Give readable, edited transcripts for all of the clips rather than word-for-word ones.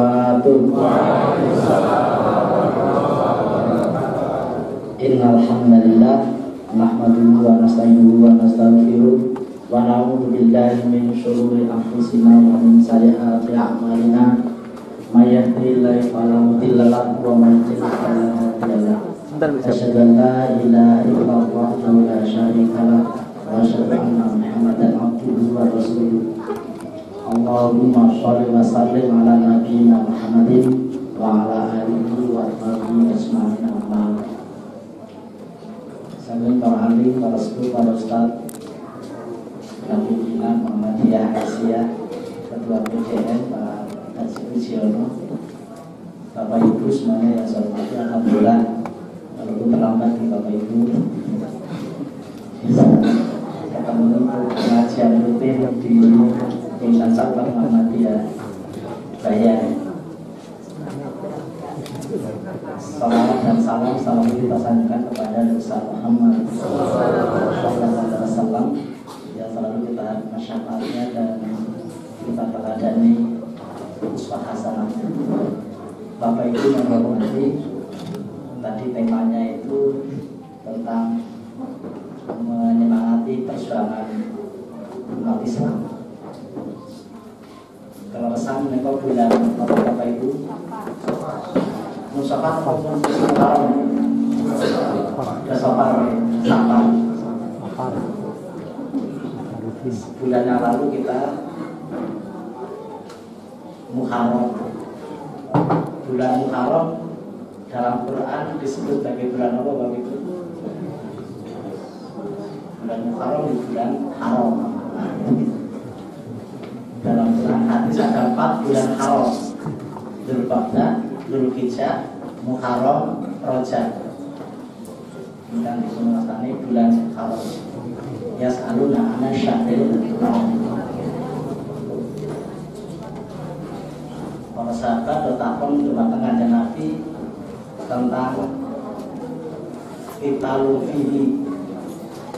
wabarakatuh. Innal hamdalillah nahmaduhu wa nasta'inuhu wa nastaghfiruh wa na'udzu billahi min syururi anfusina wa min sayyiati a'malina may yahdihillahu fala mudilla lahu wa may yudlil fala hadiya lahu. Asyhadu an la ilaha illallah wahdahu la syarika lahu wa asyhadu anna Muhammadan abduhu wa rasuluh. Allahumma sholli wa sallim ala nabiyyina Muhammadin wa ala alihi wa sahbihi ajma'in. Salam para alim, para sepuh, para ustaz, para pimpinan Muhammadiyah Aisyah, ketua PJN, Pak Haji Wijiono, Bapak Ibu semuanya yang saya hormati. Alhamdulillah, walaupun terlambat nih Bapak Ibu, ketemu untuk pengajian rutin di Yayasan Sabang Muhammadiyah Bayan. Salawat dan salam kita sanjungkan kepada Rasul Muhammad sallallahu alaihi wasallam yang selalu kita masyarakatnya dan kita teladani uswah hasanah. Bapak Ibu yang hormati, tadi temanya itu tentang menyemangati perjuangan umat Islam. Kalau pesan mereka bulan Bapak Ibu Musafar maupun Muharram, Safar, bulan yang lalu kita Muharram. Bulan Muharram dalam Quran disebut sebagai bulan apa Bapak Ibu? Bulan Muharram di bulan haram. Dalam Quran hadis ada 4 bulan haram: Dzulqa'dah, Dzulhijjah, Muharram, Rajab. Dan disunahkan bulan haram. Yas'aluna 'anil syahril haram. Para sahabat bertakon kepada kanjeng Nabi tentang qitalu fihi,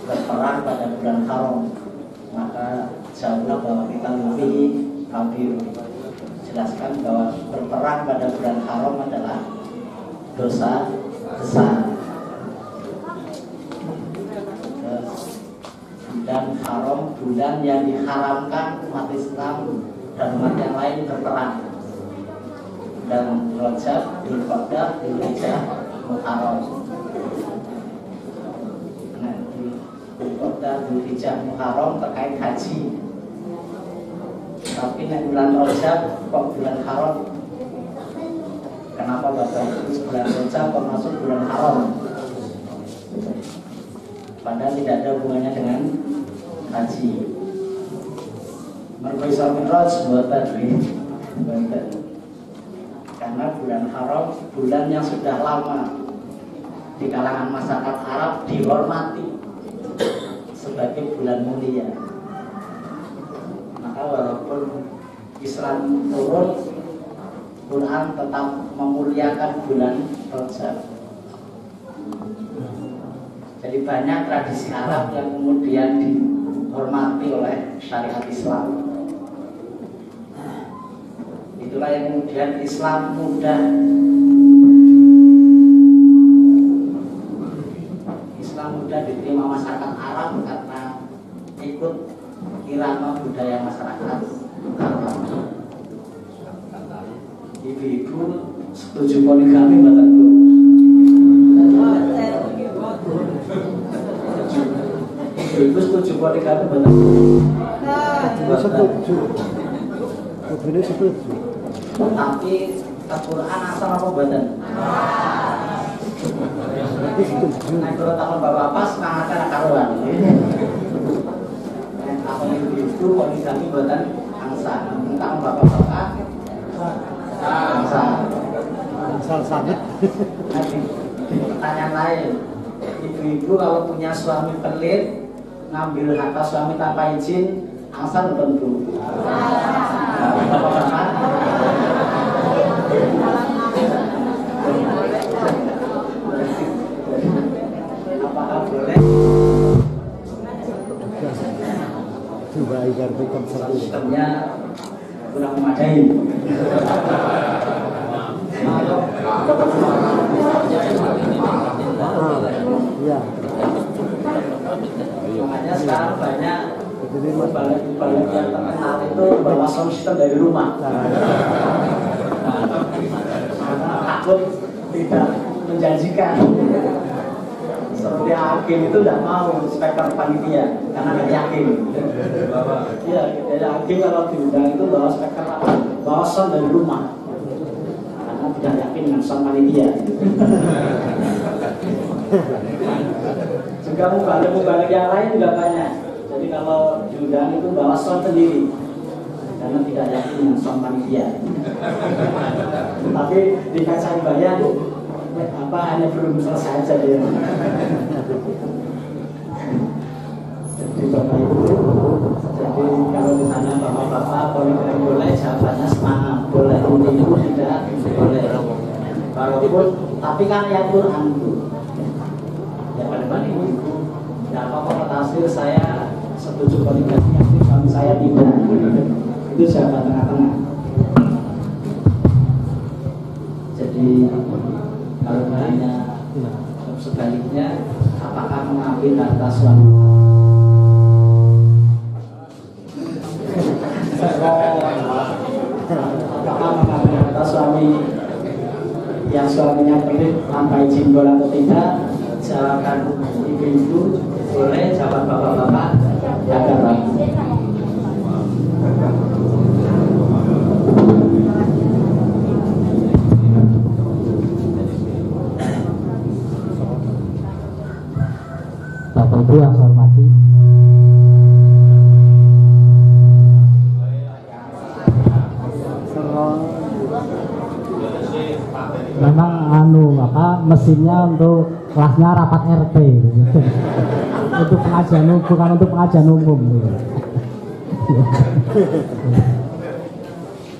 berperang pada bulan haram. Maka jawablah bahwa qitalu fihi kabir. Jelaskan bahwa berperang pada bulan haram adalah dosa besar. Dan haram, bulan yang diharamkan umat Islam dan umat yang lain berperang. Dan Rajab, Dzulqa'dah, Dzulhijjah, Muharram. Nah, Dzulqa'dah, Dzulhijjah, Muharram terkait haji. Tapi bulan Rajab kok bulan haram? Kenapa Bapak Ibu bulan Rajab kok masuk bulan haram? Padahal tidak ada hubungannya dengan haji. Mergo Isra Mi'raj buatan. Karena bulan haram bulan yang sudah lama di kalangan masyarakat Arab dihormati sebagai bulan mulia. Maka walaupun Islam turun, Quran tetap memuliakan bulan Rajab. Jadi banyak tradisi Arab yang kemudian dihormati oleh syariat Islam. Itulah yang kemudian Islam mudah diterima masyarakat Arab karena ikut irama budaya masyarakat Arab. Ibu-ibu setuju poligami betul? Ibu setuju poligami betul? Setuju. Ibu setuju. Tapi Al-Quran asal apa badan? Nah, kalau tahun bapak-bapak semangatnya anak karuan. Apa ibu poligami badan angsa. Tahun bapak-bapak angsa. Angsa sangat. Pertanyaan lain, ibu-ibu kalau punya suami pelit, ngambil harta suami tanpa izin, angsa tentu. Bapak-bapak apakah boleh? Sistemnya kurang memadai. bawa sound system dari rumah. Karena takut tidak menjanjikan. Seperti Hakim itu tidak mau speaker panitia karena nggak yakin. Iya, jadi Hakim kalau diundang itu bawa speaker apa? Bawa sound dari rumah karena tidak yakin dengan sound panitia. Juga mubalik yang lain juga banyak. Jadi kalau diundang itu bawa sound sendiri karena tidak yakin dengan sound panitia. Tapi di kaca bayang apa hanya belum selesai saja dia. Jadi Bapak Ibu, jadi kalau ditanya bapak-bapak boleh jawabannya semangat, boleh itu tidak boleh. Walaupun tapi kan ya Quran itu. Ya pada ini, ya apa tafsir saya setuju komunikasi suami saya tidak. Itu jawaban tengah-tengah. Jadi kalau tanya sebaliknya, apakah mengambil harta suami? Apakah mengambil harta suami yang suaminya pelit tanpa izin boleh atau tidak? Jawaban ibu-ibu boleh, jawab bapak-bapak agak ragu. Bapak Ibu yang saya hormati, memang mesinnya untuk kelasnya rapat RT untuk pengajian bukan untuk pengajian umum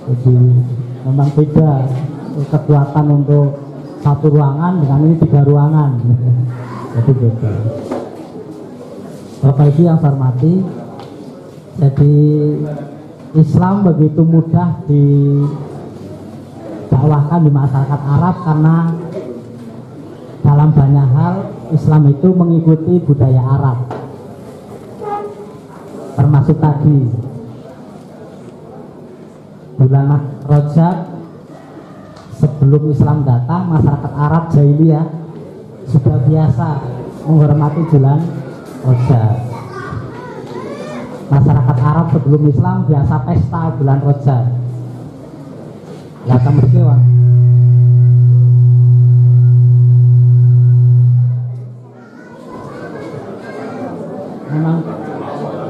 jadi memang beda kekuatan untuk satu ruangan dengan ini 3 ruangan jadi beda. Bapak Ibu yang saya hormati, jadi Islam begitu mudah didakwahkan di masyarakat Arab karena dalam banyak hal Islam itu mengikuti budaya Arab, termasuk tadi bulan Rajab. Sebelum Islam datang, masyarakat Arab jahiliyah sudah biasa menghormati bulan Rajab. Masyarakat Arab sebelum Islam biasa pesta bulan Rajab. Datang berkewa.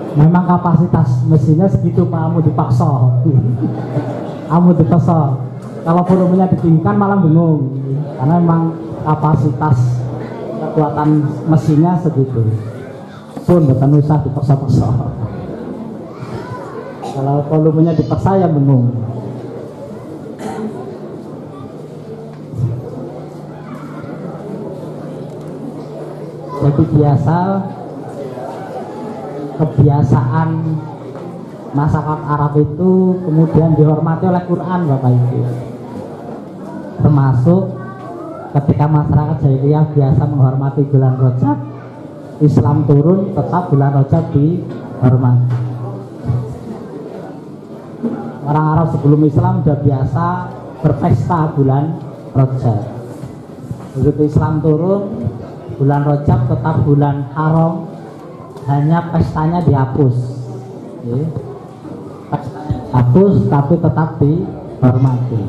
Memang kapasitas mesinnya segitu Pak, kamu dipaksa. Kamu dipaksa. Kalau volumenya ditinggikan malah bingung. Karena memang kapasitas kekuatan mesinnya segitu. Pun bukan usah dipaksa-paksa. Kalau volumenya dipaksa ya bingung. Jadi kebiasaan masyarakat Arab itu kemudian dihormati oleh Quran Bapak Ibu. Termasuk ketika masyarakat jahiliyah biasa menghormati bulan Rajab, Islam turun tetap bulan Rajab dihormati. Orang Arab sebelum Islam sudah biasa berpesta bulan Rajab. Begitu Islam turun, bulan Rajab tetap bulan haram, hanya pestanya dihapus. Hapus tapi tetap dihormati.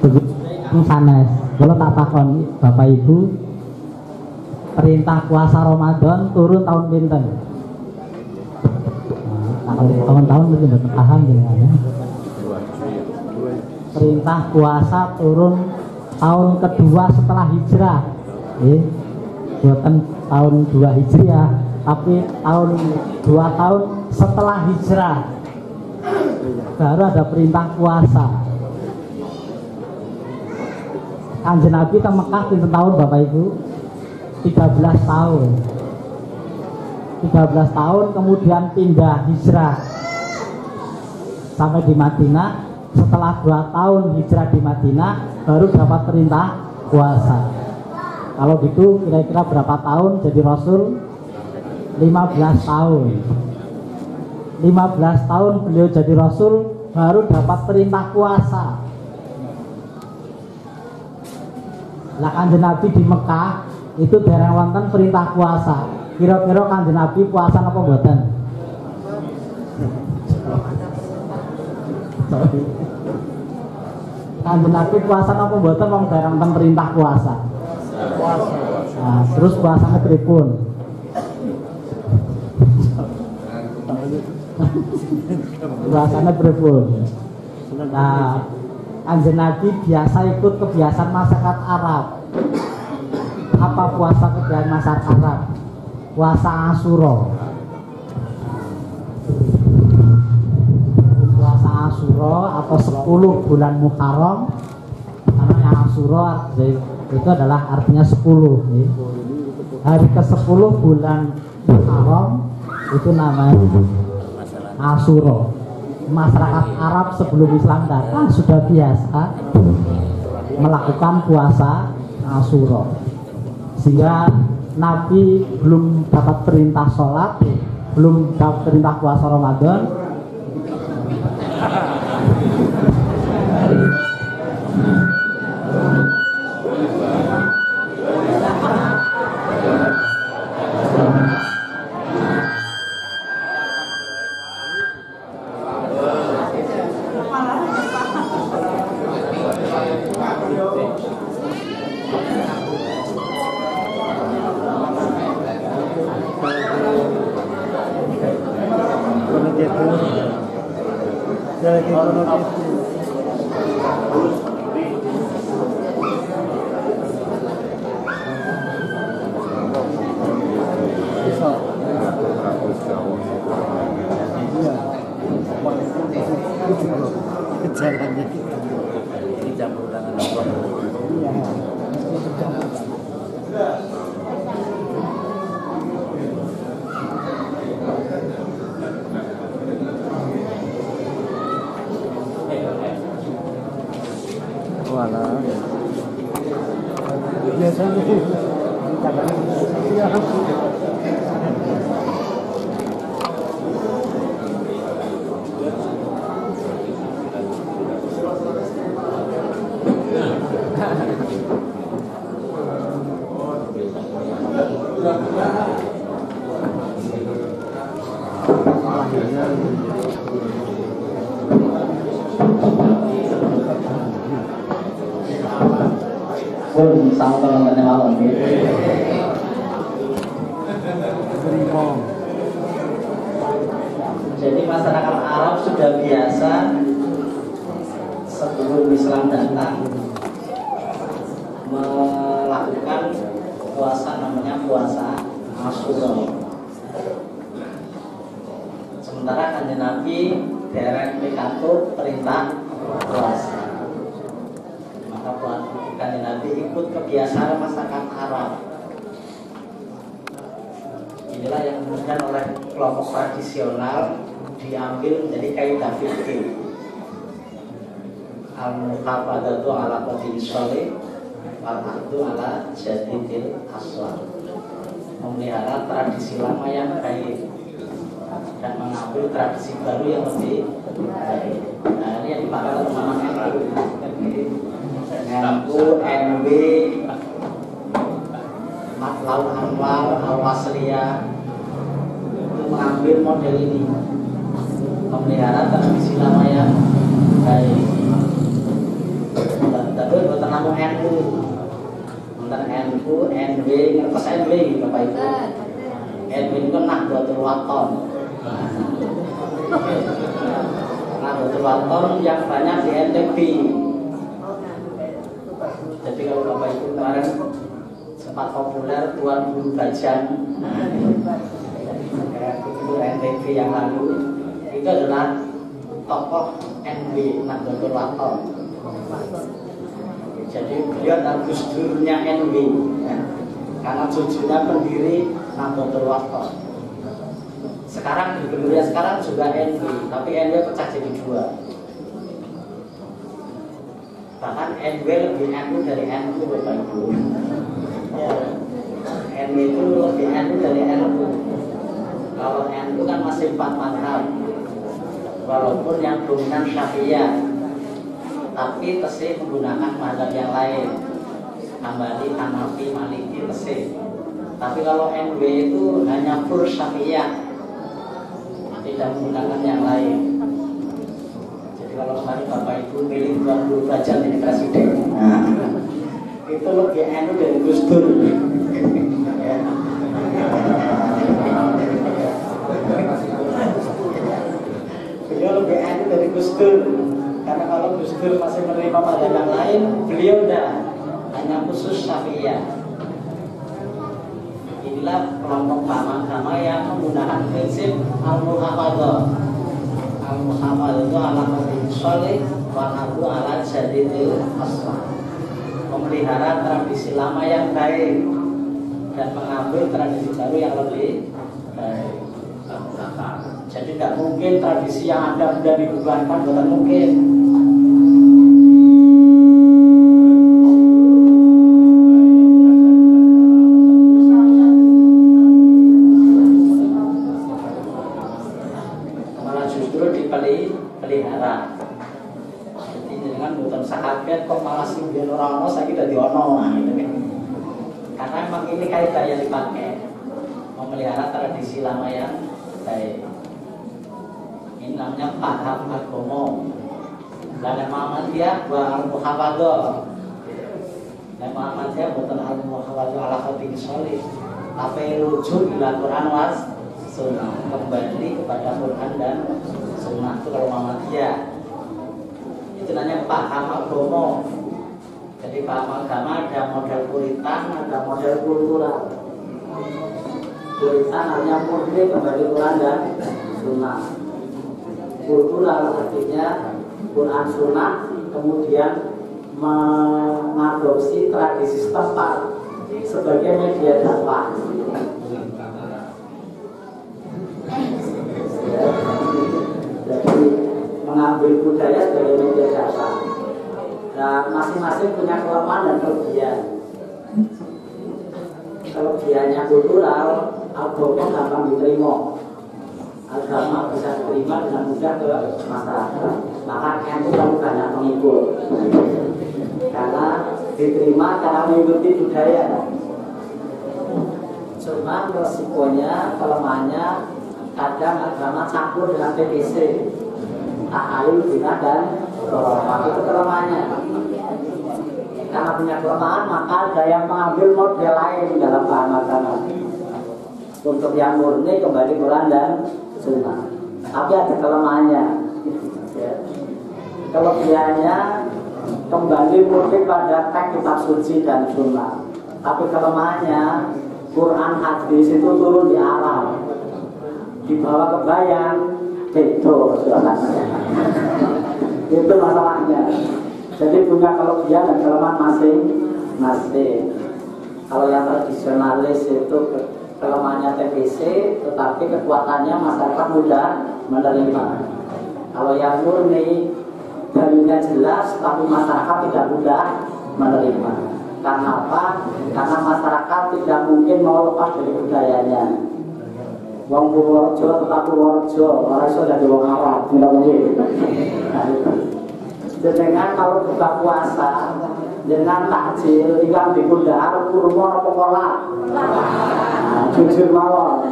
Begitu sanes. Kalau tak takon Bapak Ibu, perintah puasa Ramadan turun tahun pinten? Nah, kalau tahun-tahun mungkin udah paham ya. Perintah puasa turun tahun kedua setelah hijrah. Bukan tahun 2 Hijriah, tapi tahun 2 tahun setelah hijrah baru ada perintah puasa. Kanjeng Nabi ke Mekah pinten tahun Bapak Ibu? 13 tahun. 13 tahun kemudian pindah hijrah sampai di Madinah. Setelah 2 tahun hijrah di Madinah baru dapat perintah puasa. Kalau gitu kira-kira berapa tahun jadi Rasul? 15 tahun. 15 tahun beliau jadi Rasul baru dapat perintah puasa. Lah Kanjeng Nabi di Mekah itu dereng wonten perintah puasa. Kira-kira Kanjeng Nabi puasa apa mboten? Kanjeng Nabi puasa apa mboten wong dereng wonten perintah puasa. Puasa. Nah, terus puasanya pripun? Puasanya pripun? Nah, Kanjeng Nabi biasa ikut kebiasaan masyarakat Arab. Apa puasa kebiasaan masyarakat Arab? Puasa Asyura. Puasa Asyura atau 10 bulan Muharram. Karena Asyura itu adalah artinya 10. Hari ke-10 bulan Muharram itu namanya Asyura. Masyarakat Arab sebelum Islam datang sudah biasa melakukan puasa Asyura, sehingga Nabi belum dapat perintah sholat, belum dapat perintah puasa Ramadan. Jadi masyarakat Arab sudah biasa sebelum Islam datang melakukan puasa namanya puasa Asyura. Sementara Kanjeng Nabi dereng pikantuk perintah puasa. Maka Kanjeng Nabi ikut kebiasaan masyarakat Arab. Inilah yang kemudian oleh kelompok tradisional diambil menjadi kaidah fikih. Al-muhafadzatu ala qadri sholih wal aqdu ala jadidil aswar. Memelihara tradisi lama yang baik dan mengambil tradisi baru yang lebih baik. Nah, ini yang dipakai teman-teman NU, NW, Matlaul Anwar, Al-Wasliyah itu mengambil model ini, memelihara tradisi lama yang baik. Tapi bukan nama NU, bukan NU, NW, ngertos NW Bapak Ibu. NW itu kan Nahdlatul Wathon. Nahdlatul Wathon yang banyak di NTB. Jadi kalau Bapak Ibu kemarin sempat populer Tuan Guru Bajang, Guru NTB yang lalu itu adalah tokoh NW Nahdlatul Wathon. Jadi beliau adalah Gus Durnya NW, ya. Karena cucunya pendiri Nahdlatul Wathon. Sekarang gubernurnya sekarang juga NW, tapi NW pecah jadi dua. Bahkan NW lebih NU dari NU Bapak Ibu. Ya. NW itu lebih NU dari NU. Kalau NU kan masih 4 mazhab. walaupun yang dominan Syafi'iyah, tapi tesih menggunakan mazhab yang lain, Hambali, Hanafi, Maliki, tesih. Tapi kalau NW itu hanya full Syafi'iyah, tidak menggunakan yang lain. Jadi kalau kemarin Bapak Ibu pilih 20 derajat jadi presiden, nah, itu lebih NU dari Gus Dur. Ya. Beliau lebih NU dari Gus Dur, karena kalau Gus Dur masih menerima mazhab yang lain, beliau udah hanya khusus Syafi'iyah. Inilah kelompok agama yang menggunakan prinsip al-muhafadzah. Al-muhafadzah itu ala qadrin sholih wa nadu ala jadidil aslah, memelihara tradisi lama yang baik dan mengambil tradisi baru yang lebih baik. Jadi tidak mungkin tradisi yang ada sudah dibubarkan, bukan mungkin. Malah justru dipelihara. Jadi dengan bukan sahabat kok malah singgung orang saya kita diono, gitu kan. Karena memang ini kaidah yang dipakai, memelihara tradisi lama yang baik. Ini namanya paham agama. Dan Muhammadiyah wa al-muhafadzah. Dan Muhammadiyah bukan al-muhafadzah ala qadrin sholih, tapi rujuk ila Quran was sunnah, kembali kepada Quran dan sunnah. Itu kalau Muhammadiyah. Itu namanya paham agama. Jadi paham agama ada model puritan, ada model kultural. Puritan hanya murni kembali Quran dan sunnah. Kultural artinya Quran sunnah, kemudian mengadopsi tradisi setempat sebagai media dakwah. Jadi mengambil budaya sebagai media dakwah. Nah, masing-masing punya kelemahan dan kelebihan. Kelebihannya kultural, agama gampang diterima. Agama bisa diterima dengan mudah ke masyarakat. Maka NU kamu banyak mengikut. Karena diterima karena mengikuti budaya. Cuma resikonya, kelemahannya, kadang agama campur dengan PPC, tahalul bidah dan khurafat. Itu kelemahannya. Karena punya kelemahan, maka ada yang mengambil model lain dalam paham agama. Untuk yang murni kembali Quran dan sunnah. Tapi ada kelemahannya. Ya. Kelebihannya kembali murni pada teks kitab suci dan sunnah. Tapi kelemahannya Quran hadis itu turun di alam, dibawa ke bayang, itu itu masalahnya. Jadi punya kelebihan dan kelemahan masing-masing. Kalau yang tradisionalis itu kelemahannya TBC, tetapi kekuatannya masyarakat mudah menerima. Kalau yang murni dalilnya jelas, tapi masyarakat tidak mudah menerima. Karena apa? Karena masyarakat tidak mungkin mau lepas dari budayanya. Wong Purworejo tetap Purworejo, orang iso dadi wong Arab, tidak mungkin. Dengan kalau buka puasa, dengan takjil, ikan di kundar, kurma apa kolak. Jujur mawon,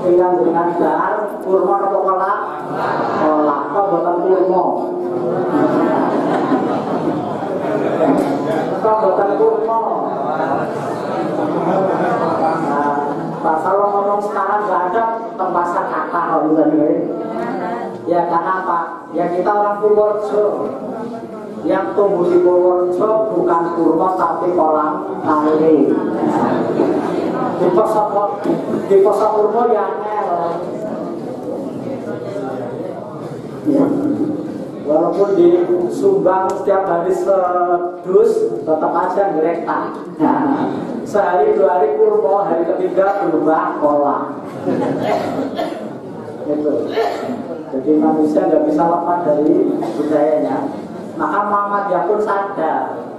ikan dengan dar, kurma apa kolak, kolak. Kok boten kurma? Kok boten kurma? Kalau ngomong sekarang nggak ada tembasan kata kalau ini. Ya karena apa? Ya kita orang Purworejo, yang tumbuh di Purworejo bukan kurma tapi kolam kali. Di poso kurma ya angel. Ya. Walaupun di Sumbang setiap hari sedus, tetap aja ngerektak. Nah, sehari 2 hari kurma, hari ketiga berubah pola. Gitu. Jadi manusia nggak bisa lepas dari budayanya. Maka Muhammadiyah pun sadar.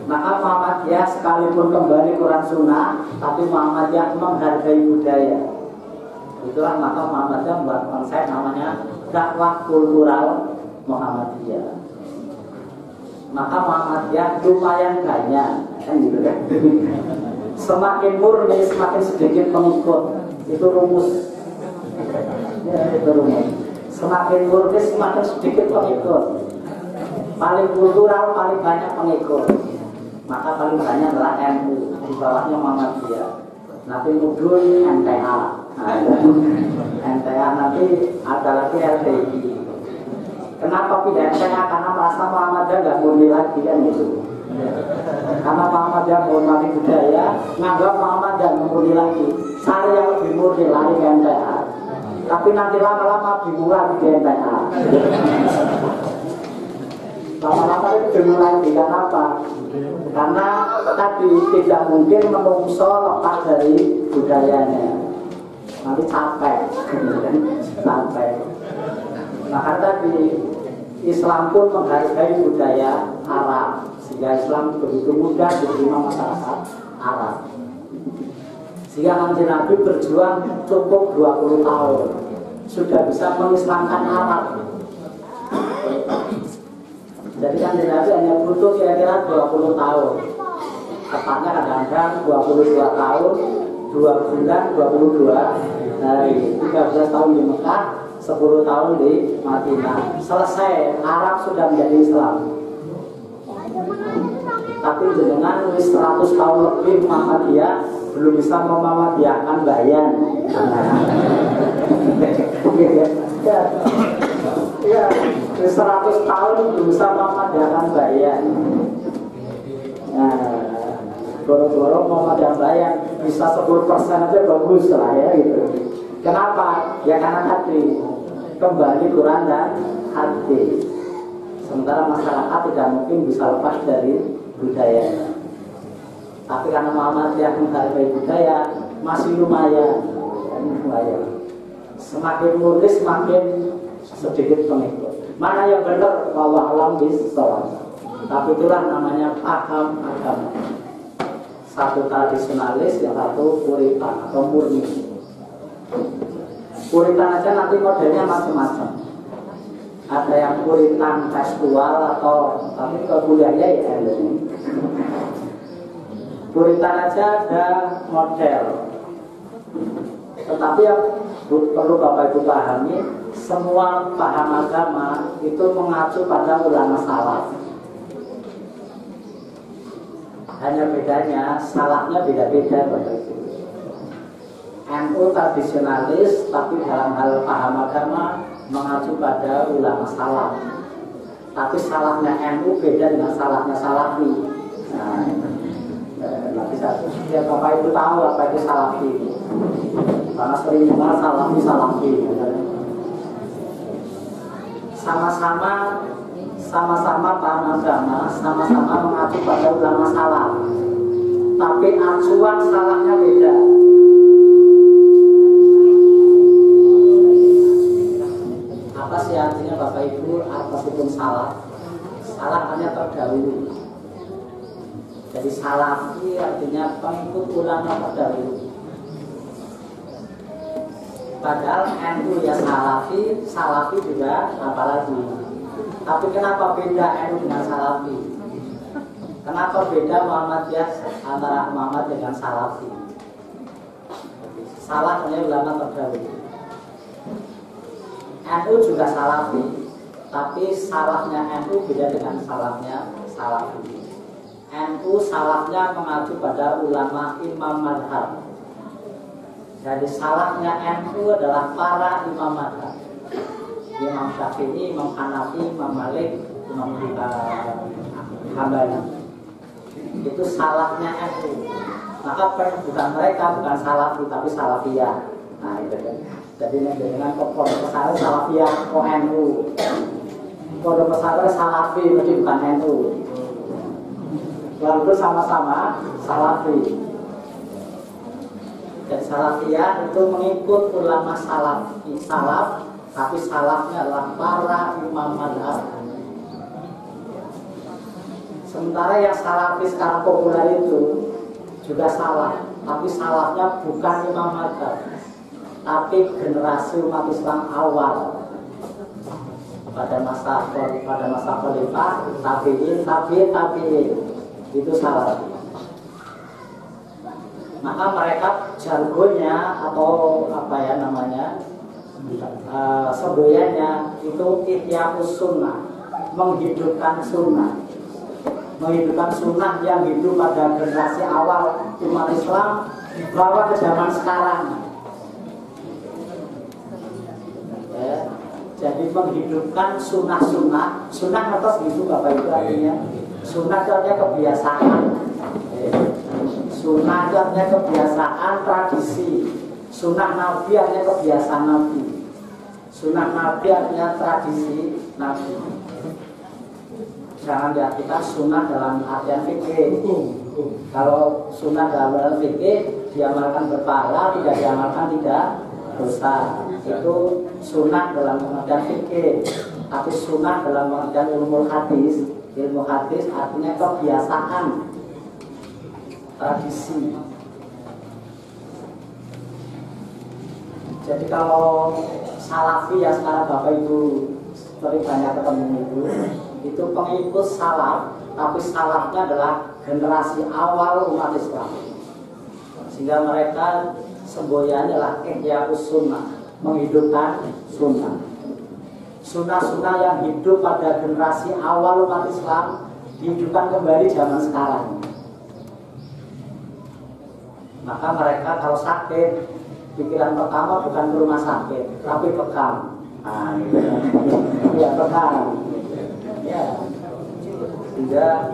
Maka Muhammadiyah sekalipun kembali Quran Sunnah, tapi Muhammadiyah menghargai budaya. Itulah maka Muhammadiyah membuat konsep namanya dakwah kultural Muhammadiyah. Maka Muhammadiyah lumayan banyak, kan gitu kan? Semakin murni, semakin sedikit pengikut. Itu rumus. Ya, itu rumus. Semakin murni, semakin sedikit pengikut. Paling kultural, paling banyak pengikut. Maka paling banyak adalah NU, di bawahnya Muhammadiyah. Nanti mudun NTA. NTA nanti ada lagi LDI. Kenapa pindah NTA? Karena merasa Muhammadiyah nggak murni lagi kan gitu. Karena Muhammadiyah menghormati budaya, nganggap Muhammadiyah murni lagi. Cari yang lebih murni lari ke NTA. Tapi nanti lama-lama bingung lagi di NTA. Lama-lama itu bingung lagi. Kenapa? Karena tadi tidak mungkin menungso lepas dari budayanya. Nanti capek. Capek. Maka tadi Islam pun menghargai budaya Arab, sehingga Islam begitu mudah diterima masyarakat Arab. Sehingga Kanjeng Nabi berjuang cukup 20 tahun sudah bisa mengislamkan Arab. Jadi Kanjeng Nabi hanya butuh kira-kira 20 tahun. Tepatnya kadang-kadang 22 tahun, 2 bulan, 22 hari, 13 tahun di Mekah, 10 tahun di Madinah. Selesai, Arab sudah menjadi Islam. Tapi jenengan 100 tahun lebih Muhammadiyah belum bisa memuhammadiyahkan bayan. Ya, 100 tahun belum bisa memuhammadiyahkan bayan. Nah, goro-goro memuhammadiyahkan bayan bisa 10% aja bagus lah ya gitu. Kenapa? Ya karena hati, kembali Quran dan hati. Sementara masyarakat tidak mungkin bisa lepas dari budaya. Tapi karena Muhammadiyah menghargai budaya, masih lumayan. Semakin murni, semakin sedikit pengikut. Mana yang benar? Wallahu a'lam bishawab. Tapi itulah namanya paham agama. Satu tradisionalis, yang satu puritan atau murni. Puritan aja nanti modelnya macam-macam. Ada yang puritan tekstual atau tapi kalau kuliahnya ya ini. Puritan aja ada model. Tetapi yang perlu Bapak Ibu pahami, semua paham agama itu mengacu pada ulama salaf. Hanya bedanya, salafnya beda-beda Bapak Ibu. NU tradisionalis, tapi dalam hal paham agama mengacu pada ulama salaf. Tapi salafnya NU beda dengan salafnya salafi. Nah, bisa ya Bapak Ibu tahu apa itu salafi. Karena sering dengar salafi. Sama-sama paham agama, sama-sama mengacu pada ulama salaf. Tapi acuan salafnya beda. Apa sih artinya Bapak Ibu atas hukum salaf? Salaf hanya terdahulu. Jadi salafi artinya pengikut ulama terdahulu. Padahal NU ya salafi juga apalagi. Tapi kenapa beda NU dengan salafi? Kenapa beda Muhammadiyah antara Muhammad dengan salafi? Salaf hanya ulama terdahulu. NU juga salafi, tapi salafnya NU beda dengan salafnya salafi. NU salafnya mengacu pada ulama imam madhab. Jadi salafnya NU adalah para imam madhab. Imam Syafi'i, Imam Hanafi, Imam Malik, Imam Hambali. Itu salafnya NU. Maka penyebutan mereka bukan salafi tapi salafiyah. Nah itu kan. Jadi dengan pondok pesantren salafiyah NU. Pondok pesantren salafi itu bukan NU. Lalu sama-sama salafi. Dan salafiyah itu mengikut ulama salaf, tapi salafnya adalah para imam madhab. Sementara yang salafi sekarang populer itu juga salaf, tapi salafnya bukan imam madhab. tapi generasi umat Islam awal pada masa khalifah, tabi'in itu salah. Maka mereka jargonnya atau apa ya namanya, semboyannya itu ihya'us sunnah, menghidupkan sunnah yang hidup pada generasi awal umat Islam dibawa ke zaman sekarang. Ya, jadi menghidupkan sunnah atas gitu Bapak itu artinya. Sunnah itu artinya kebiasaan. Sunnah itu artinya kebiasaan tradisi. Sunnah Nabi artinya kebiasaan Nabi. Sunnah Nabi artinya tradisi Nabi. Jangan diartikan sunnah dalam artian fikih. Kalau sunnah dalam artian fikih diamalkan berpahala, tidak diamalkan tidak dosa. Itu sunnah dalam pengertian fikih. Tapi sunnah dalam pengertian ilmu hadis artinya kebiasaan, tradisi. Jadi kalau salafi ya sekarang Bapak Ibu seperti banyak ketemu itu pengikut salaf, tapi salafnya adalah generasi awal umat Islam. Sehingga mereka semboyannya adalah ihya'us sunnah, menghidupkan sunnah. Sunnah-sunnah yang hidup pada generasi awal umat Islam dihidupkan kembali zaman sekarang. Maka mereka kalau sakit, pikiran pertama bukan ke rumah sakit, tapi bekam. Ya bekam. Ya, sehingga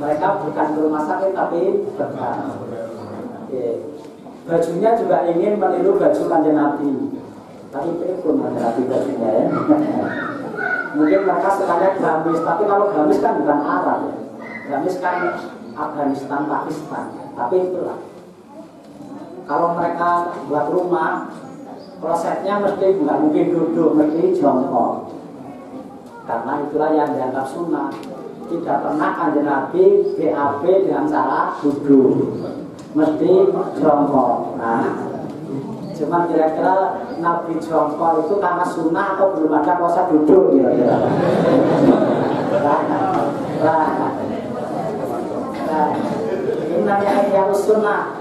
mereka bukan ke rumah sakit tapi bekam. Bajunya juga ingin meniru baju Kanjeng Nabi. Tapi itu pun Nabi bajunya ya. Mungkin mereka sekalian gamis, tapi kalau gamis kan bukan Arab ya. Gamis kan Afghanistan, Pakistan. Tapi itulah. Kalau mereka buat rumah, prosesnya mesti nggak mungkin duduk, mesti jongkok. Karena itulah yang dianggap sunnah. Tidak pernah Kanjeng Nabi BAB dengan cara duduk, mesti jongkok. Nah, cuman kira-kira Nabi jongkok itu karena sunnah atau belum ada puasa duduk kira-kira. Nah, ini namanya yang sunnah,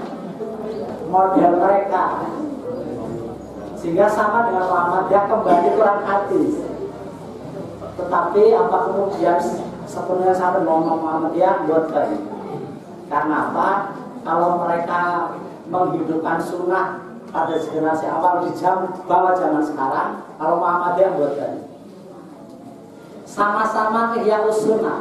model mereka. Sehingga sama dengan Muhammadiyah kembali Quran hadis. Tetapi apa kemudian sebenarnya sampai ngomong Muhammadiyah boten. Karena apa? Kalau mereka menghidupkan sunnah pada generasi awal di bawah zaman sekarang, kalau Muhammadiyah boten. Sama-sama ihya'us sunnah.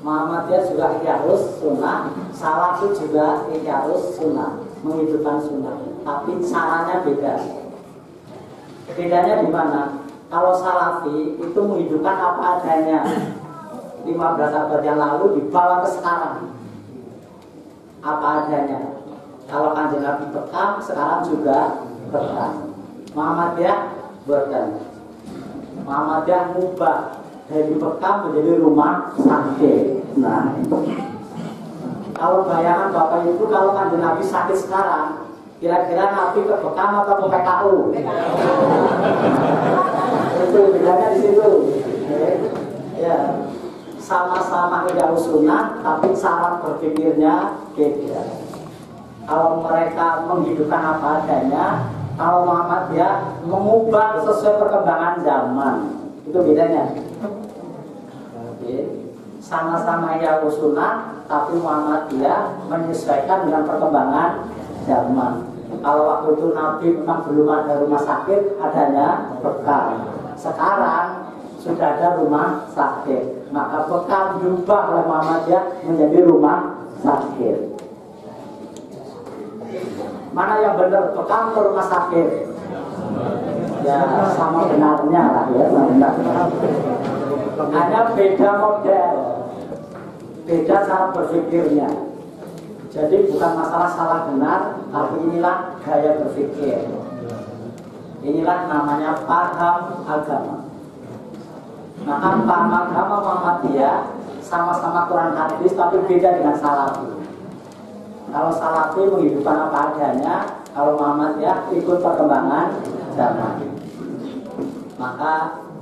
Muhammadiyah juga ihya'us sunnah, Salafi juga ihya'us sunnah, menghidupkan sunnah. Tapi caranya beda. Bedanya di mana? Kalau Salafi itu menghidupkan apa adanya 15 abad yang lalu dibawa ke sekarang apa adanya. Kalau Kanjeng Nabi bekam, sekarang juga bekam. Muhammadiyah boten. Muhammadiyah mubah dari bekam menjadi rumah sakit. Nah, kalau bayangan Bapak Ibu kalau Kanjeng Nabi sakit sekarang, kira-kira Nabi ke bekam atau ke PKU? Itu bedanya di situ. Ya, sama-sama ihya'us sunnah, tapi cara berpikirnya beda. Kalau mereka menghidupkan apa adanya, kalau Muhammadiyah mengubah sesuai perkembangan zaman, itu bedanya. Sama-sama ihya'us sunnah, tapi Muhammadiyah menyesuaikan dengan perkembangan zaman. Kalau waktu itu Nabi memang belum ada rumah sakit, adanya bekam. Sekarang sudah ada rumah sakit, maka bekam diubah oleh Muhammadiyah menjadi rumah sakit. Mana yang benar, bekam ke rumah sakit? Ya sama benarnya lah ya, sama benar. Hanya beda model, beda cara berpikirnya. Jadi bukan masalah salah benar, tapi inilah gaya berpikir. Inilah namanya paham agama. Maka paham agama Muhammadiyah sama-sama Quran hadis, tapi beda dengan Salafi. Kalau Salafi menghidupkan apa adanya, Kalau Muhammadiyah ikut perkembangan zaman. Maka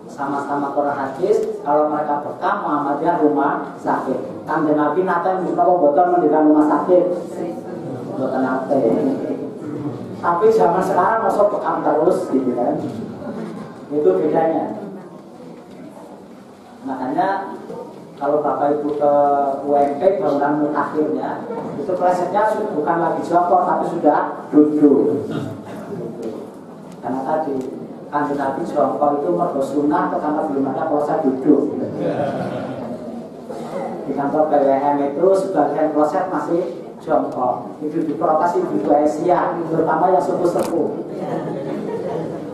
sama-sama Quran hadis, kalau mereka bekam Muhammadiyah rumah sakit. Kanjeng Nabi nate buka botol mendirikan rumah sakit. Boten nate. Tapi zaman sekarang masuk bekam terus gitu kan. Itu bedanya. Makanya kalau Bapak Ibu ke UMP bangunan mutakhirnya, itu presetnya bukan lagi jongkok tapi sudah duduk. Karena tadi Kanjeng Nabi jongkok itu mergo sunnah atau karena belum ada proses duduk. Di kantor BWM itu sebagian proses masih jongkok. Itu diprotes ibu Asia, terutama yang sepuh-sepuh.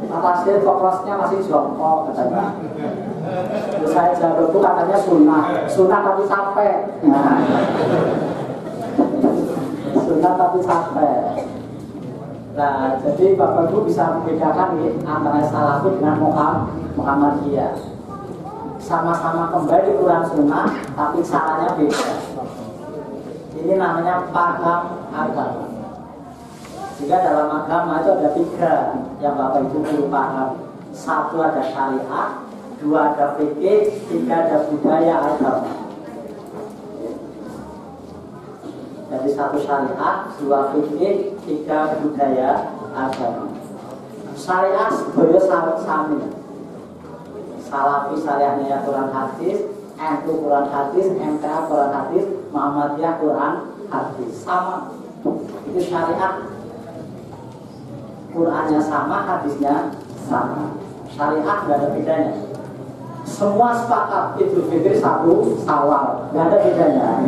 Atas dia fokusnya masih jongkok katanya. Terus saya jawab itu katanya sunnah tapi capek. Nah. Sunnah tapi capek. Nah, jadi Bapak Ibu bisa membedakan nih antara Salafi dengan Muhammadiyah. Sama-sama kembali Quran Sunnah, tapi caranya beda. Ini namanya paham agama. Jika dalam agama itu ada 3 yang Bapak Ibu perlu paham. 1 ada syariat, 2 ada fikih, 3 ada budaya agama. Jadi 1 syariat, 2 fikih, 3 budaya agama. Syariat sebenarnya sami. Salafi syariahnya ya Quran hadis, NU Quran hadis, MTA Quran hadis, Muhammadiyah Quran hadis, sama. Itu syariat. Qurannya sama, hadisnya sama. Syariat nggak ada bedanya. Semua sepakat Idul Fitri 1 Syawal, nggak ada bedanya.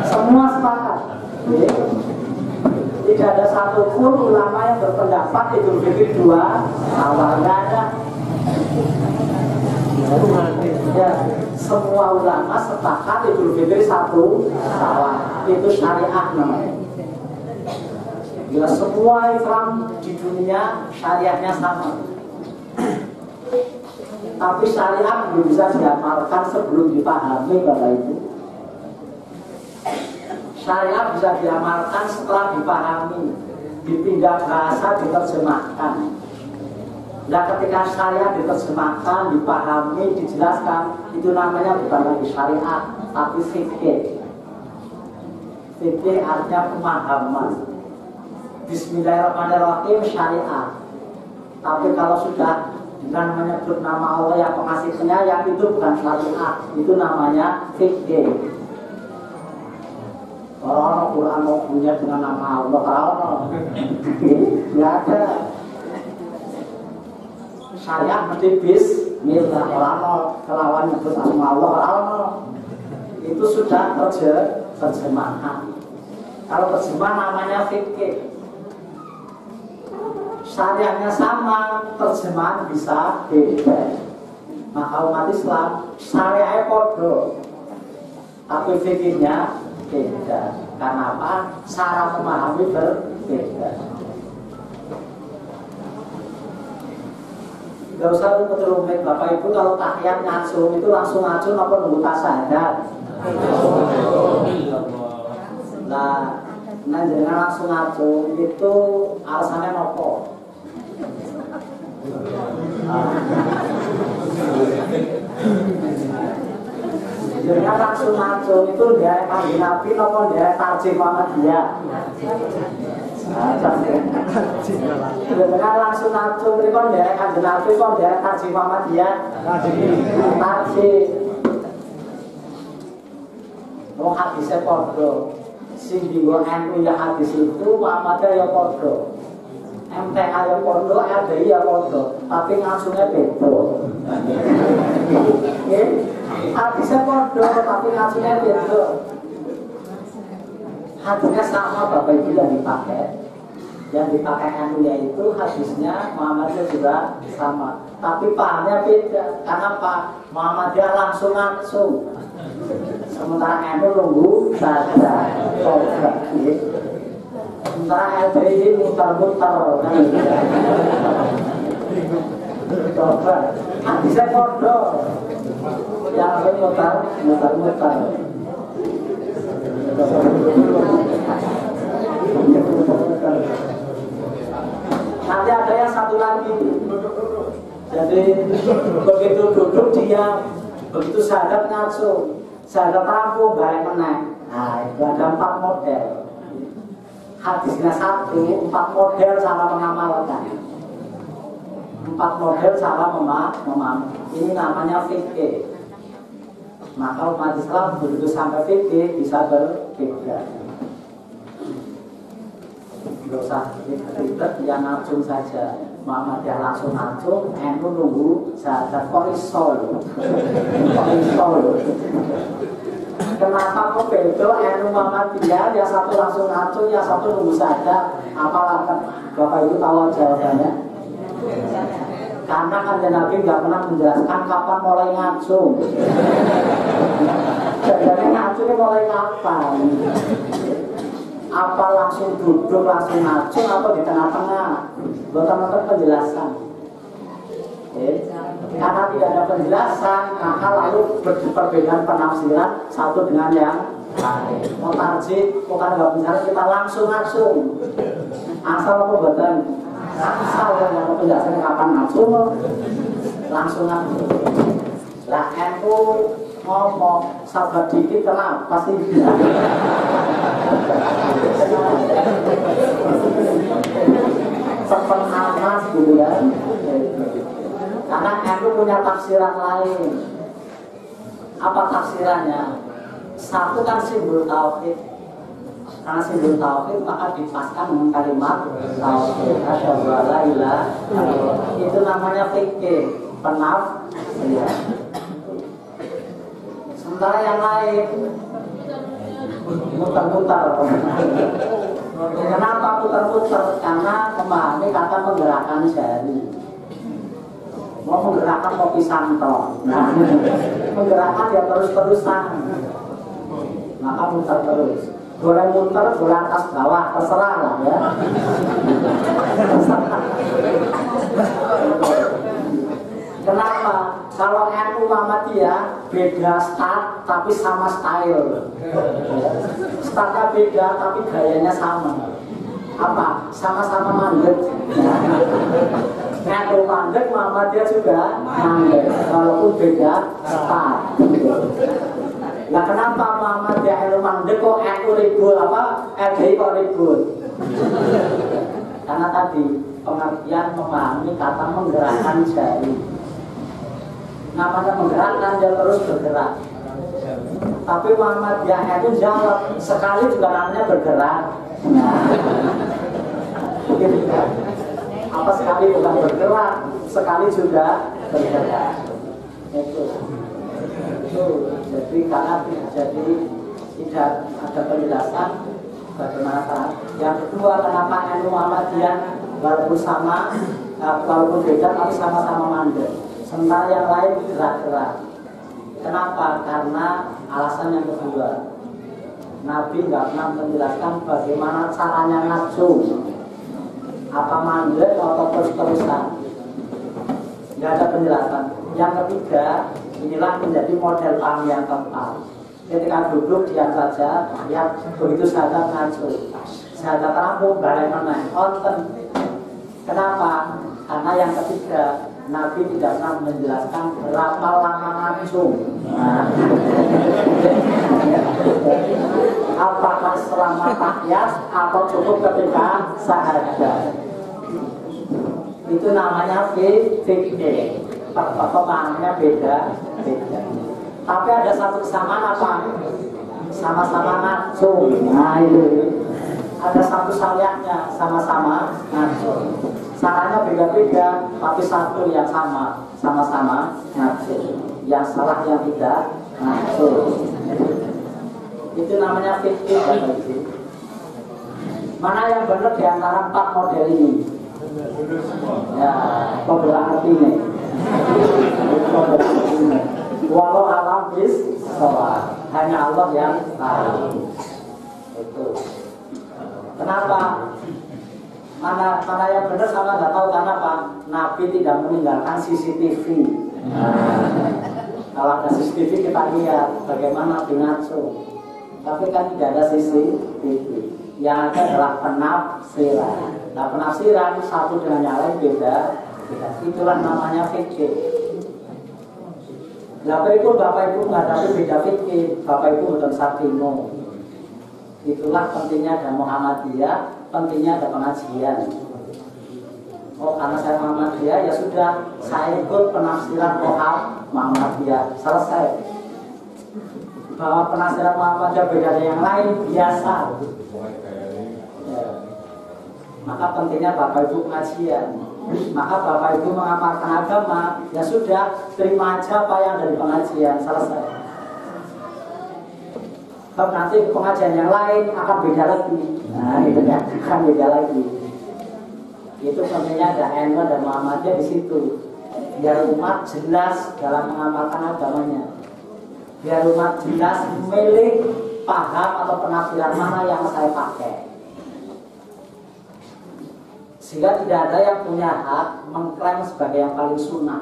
Semua sepakat. Tidak ada satupun ulama yang berpendapat Idul Fitri 2 Syawal, nggak ada. Ya, semua ulama sepakat Idul Fitri 1 Syawal. Itu syariat namanya. Ya, semua Islam di dunia syariatnya sama. Tapi syariat belum bisa diamalkan sebelum dipahami Bapak Ibu. Syariat bisa diamalkan setelah dipahami, dipindah bahasa, diterjemahkan. Nah, ketika syariat diterjemahkan, dipahami, dijelaskan, itu namanya bukan lagi syariat, tapi fikih. Fikih artinya pemahaman. Bismillahirrahmanirrahim syariat. Tapi kalau sudah dengan menyebut nama Allah yang pengasih penyayang, itu bukan syariat, itu namanya fikih. Orang Quran mau punya dengan nama Allah, orang nggak ada. Syariat mesti bismillah, orang kelawan nyebut nama Allah, orang itu sudah terjemahan. Kalau terjemah namanya fikih. Syariatnya sama, terjemahan bisa beda. Maka umat Islam syariatnya podo, tapi fikihnya beda. Karena apa? Cara memahami berbeda. Gak usah rumit Bapak Ibu, kalau tahiyat ngacung itu langsung ngacung apa nunggu tasadat? Nah, jangan langsung ngacung itu alasannya nopo? Jangan langsung ngacung itu dia Kanjeng Nabi nopo dia tarjih Muhammadiyah. Jangan langsung ngacung itu dia Kanjeng Nabi kok dia tarjih Muhammadiyah. Tarjih. Wong hadise padha. Sing dienggo NU ya hadis itu Muhammadiyah ya padha. MTA ya padha, LDI ya padha, tapi ngacungnya beda. Nggih. Hadisnya padha tapi ngacungnya beda. Hadisnya sama Bapak Ibu yang dipakai. Yang dipakai NU yaitu hadisnya Muhammadiyah juga sama. Tapi pahamnya beda. Karena Pak Muhammadiyah langsung. Sementara NU nunggu saja. Sementara LDI muter-muter. Coba. Hadisnya padha. Yang muter-muter. ada yang satu lagi. Jadi begitu duduk dia, begitu sadar ngaco, sadar rampung balik menang. Nah itu ada 4 model. Hadisnya 1, 4 model sama mengamalkan. 4 model sama memahami. Ini namanya fikih. Maka umat Islam begitu sampai fikih bisa berbeda. Tidak usah ribet, yang ngacung saja. Muhammadiyah langsung ngacung, NU nunggu zakat korisol. Kenapa kok beda NU Muhammadiyah? Yang satu langsung ngacung, yang satu nunggu zakat. Apalah Bapak Ibu tahu jawabannya? Karena kan Nabi nggak pernah menjelaskan kapan mulai ngacung. Jadi ngacungnya mulai kapan? Apa langsung duduk, langsung ngacung, atau di tengah-tengah? Bukan penjelasan. Karena tidak ada penjelasan, maka lalu perbedaan penafsiran satu dengan yang lain. Mau tarjih, bukan nggak penjelasan, kita langsung ngacung. Asal apa buatan? Asal yang penjelasan kapan ngacung, langsung ngacung. Lah NU ngomong sabar dikit kenapa pasti sepen amas gitu kan. Karena NU punya tafsiran lain. Apa tafsirannya? Satu kan simbol tauhid. Karena simbol tauhid maka dipaskan dengan kalimat tauhid. Asyhadu an la ilaha illallah. Itu namanya fikih, penafsiran. Sementara yang lain putar-putar. Kenapa putar-putar? Karena memahami kata menggerakkan jari. Mau menggerakkan kopi santol. Nah, menggerakkan ya terus-terusan. Maka muter terus. Boleh muter, boleh atas bawah, terserah lah ya. Kenapa? Kalau NU Muhammadiyah beda start tapi sama style. Startnya beda tapi gayanya sama. Apa? Sama-sama mandek. NU mandek, Muhammadiyah juga mandek. Walaupun beda start. Nah kenapa Muhammadiyah NU mandek kok NU ribut? Apa? LDI kok ribut? Karena tadi pengertian memahami kata menggerakkan jari. Namanya menggerakkan, dia terus bergerak. Tapi Muhammadiyah itu jawab, sekali juga namanya bergerak. Nah, gitu kan? Apa sekali bukan bergerak, sekali juga bergerak. Itu. Jadi karena tidak ada penjelasan bagaimana. Yang kedua, kenapa NU Muhammadiyah walaupun sama, walaupun beda tapi sama-sama mandek. Sementara yang lain gerak-gerak. Kenapa? Karena alasan yang kedua, Nabi nggak pernah menjelaskan bagaimana caranya ngacung. Apa mandek atau terus-terusan? Nggak ada penjelasan. Yang ketiga, inilah menjadi model paham yang tepat. Ketika duduk diam saja, lihat begitu sadar ngacung. Sadar rampung balik menang. Konten. Kenapa? Karena yang ketiga, Nabi tidak pernah menjelaskan berapa lama ngacung. Nah. Apakah selama tahiyat atau cukup ketika syahadat? Itu namanya fikih. Pemahamannya beda. Tapi ada satu kesamaan apa? Sama-sama ngacung. Nah itu. Ada satu syariatnya sama-sama ngacung. Caranya beda-beda, tapi satu yang sama-sama ngacung. Yang salah yang tidak ngacung. Itu namanya fikih. Mana yang benar di antara 4 model ini? Ya, beberapa artinya. Walau alam bis sholat, hanya Allah yang tahu. Itu. Kenapa? Mana yang benar sama nggak tahu. Kenapa? Nabi tidak meninggalkan CCTV. Kalau ada CCTV kita lihat bagaimana Nabi ngacung. Tapi kan tidak ada CCTV. Yang ada adalah penafsiran. Nah, penafsiran satu dengan yang lain beda. Itulah namanya fikih. Nah, berikut Bapak Ibu menghadapi beda fikih, Bapak Ibu bukan sartino. Itulah pentingnya ada Muhammadiyah, pentingnya ada pengajian. Oh, karena saya Muhammadiyah, ya sudah, saya ikut penafsiran Muhammadiyah. Selesai. Bahwa penafsiran Muhammadiyah beda dengan yang lain, biasa. Ya. Maka pentingnya Bapak Ibu pengajian. Maka Bapak Ibu mengamalkan agama, ya sudah, terima aja apa yang dari pengajian. Selesai. Kalau nanti pengajian yang lain akan beda lagi. Nah, itu ya, akan beda lagi. Itu pentingnya ada NU dan Muhammadiyah di situ. Biar umat jelas dalam mengamalkan agamanya. Biar umat jelas memilih paham atau penafsiran mana yang saya pakai. Sehingga tidak ada yang punya hak mengklaim sebagai yang paling sunnah.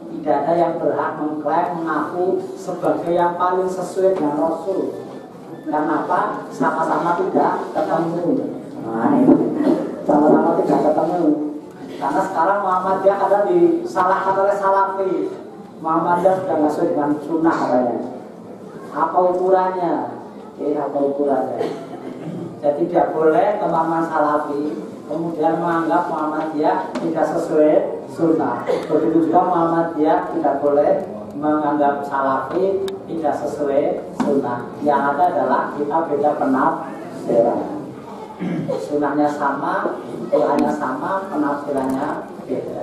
Tidak ada yang berhak mengklaim mengaku sebagai yang paling sesuai dengan Rasul. Karena apa? Sama-sama tidak ketemu. Nah, sama-sama tidak ketemu. Karena sekarang Muhammadiyah ada disalahkan oleh Salafi. Muhammadiyah sudah nggak sesuai dengan sunnah katanya. Apa ukurannya? Apa ukurannya? Jadi tidak boleh teman-teman Salafi kemudian menganggap Muhammadiyah tidak sesuai sunnah. Begitu juga Muhammadiyah tidak boleh menganggap Salafi tidak sesuai sunnah. Yang ada adalah kita beda penafsiran. Sunnahnya sama, Qurannya sama, penafsirannya beda.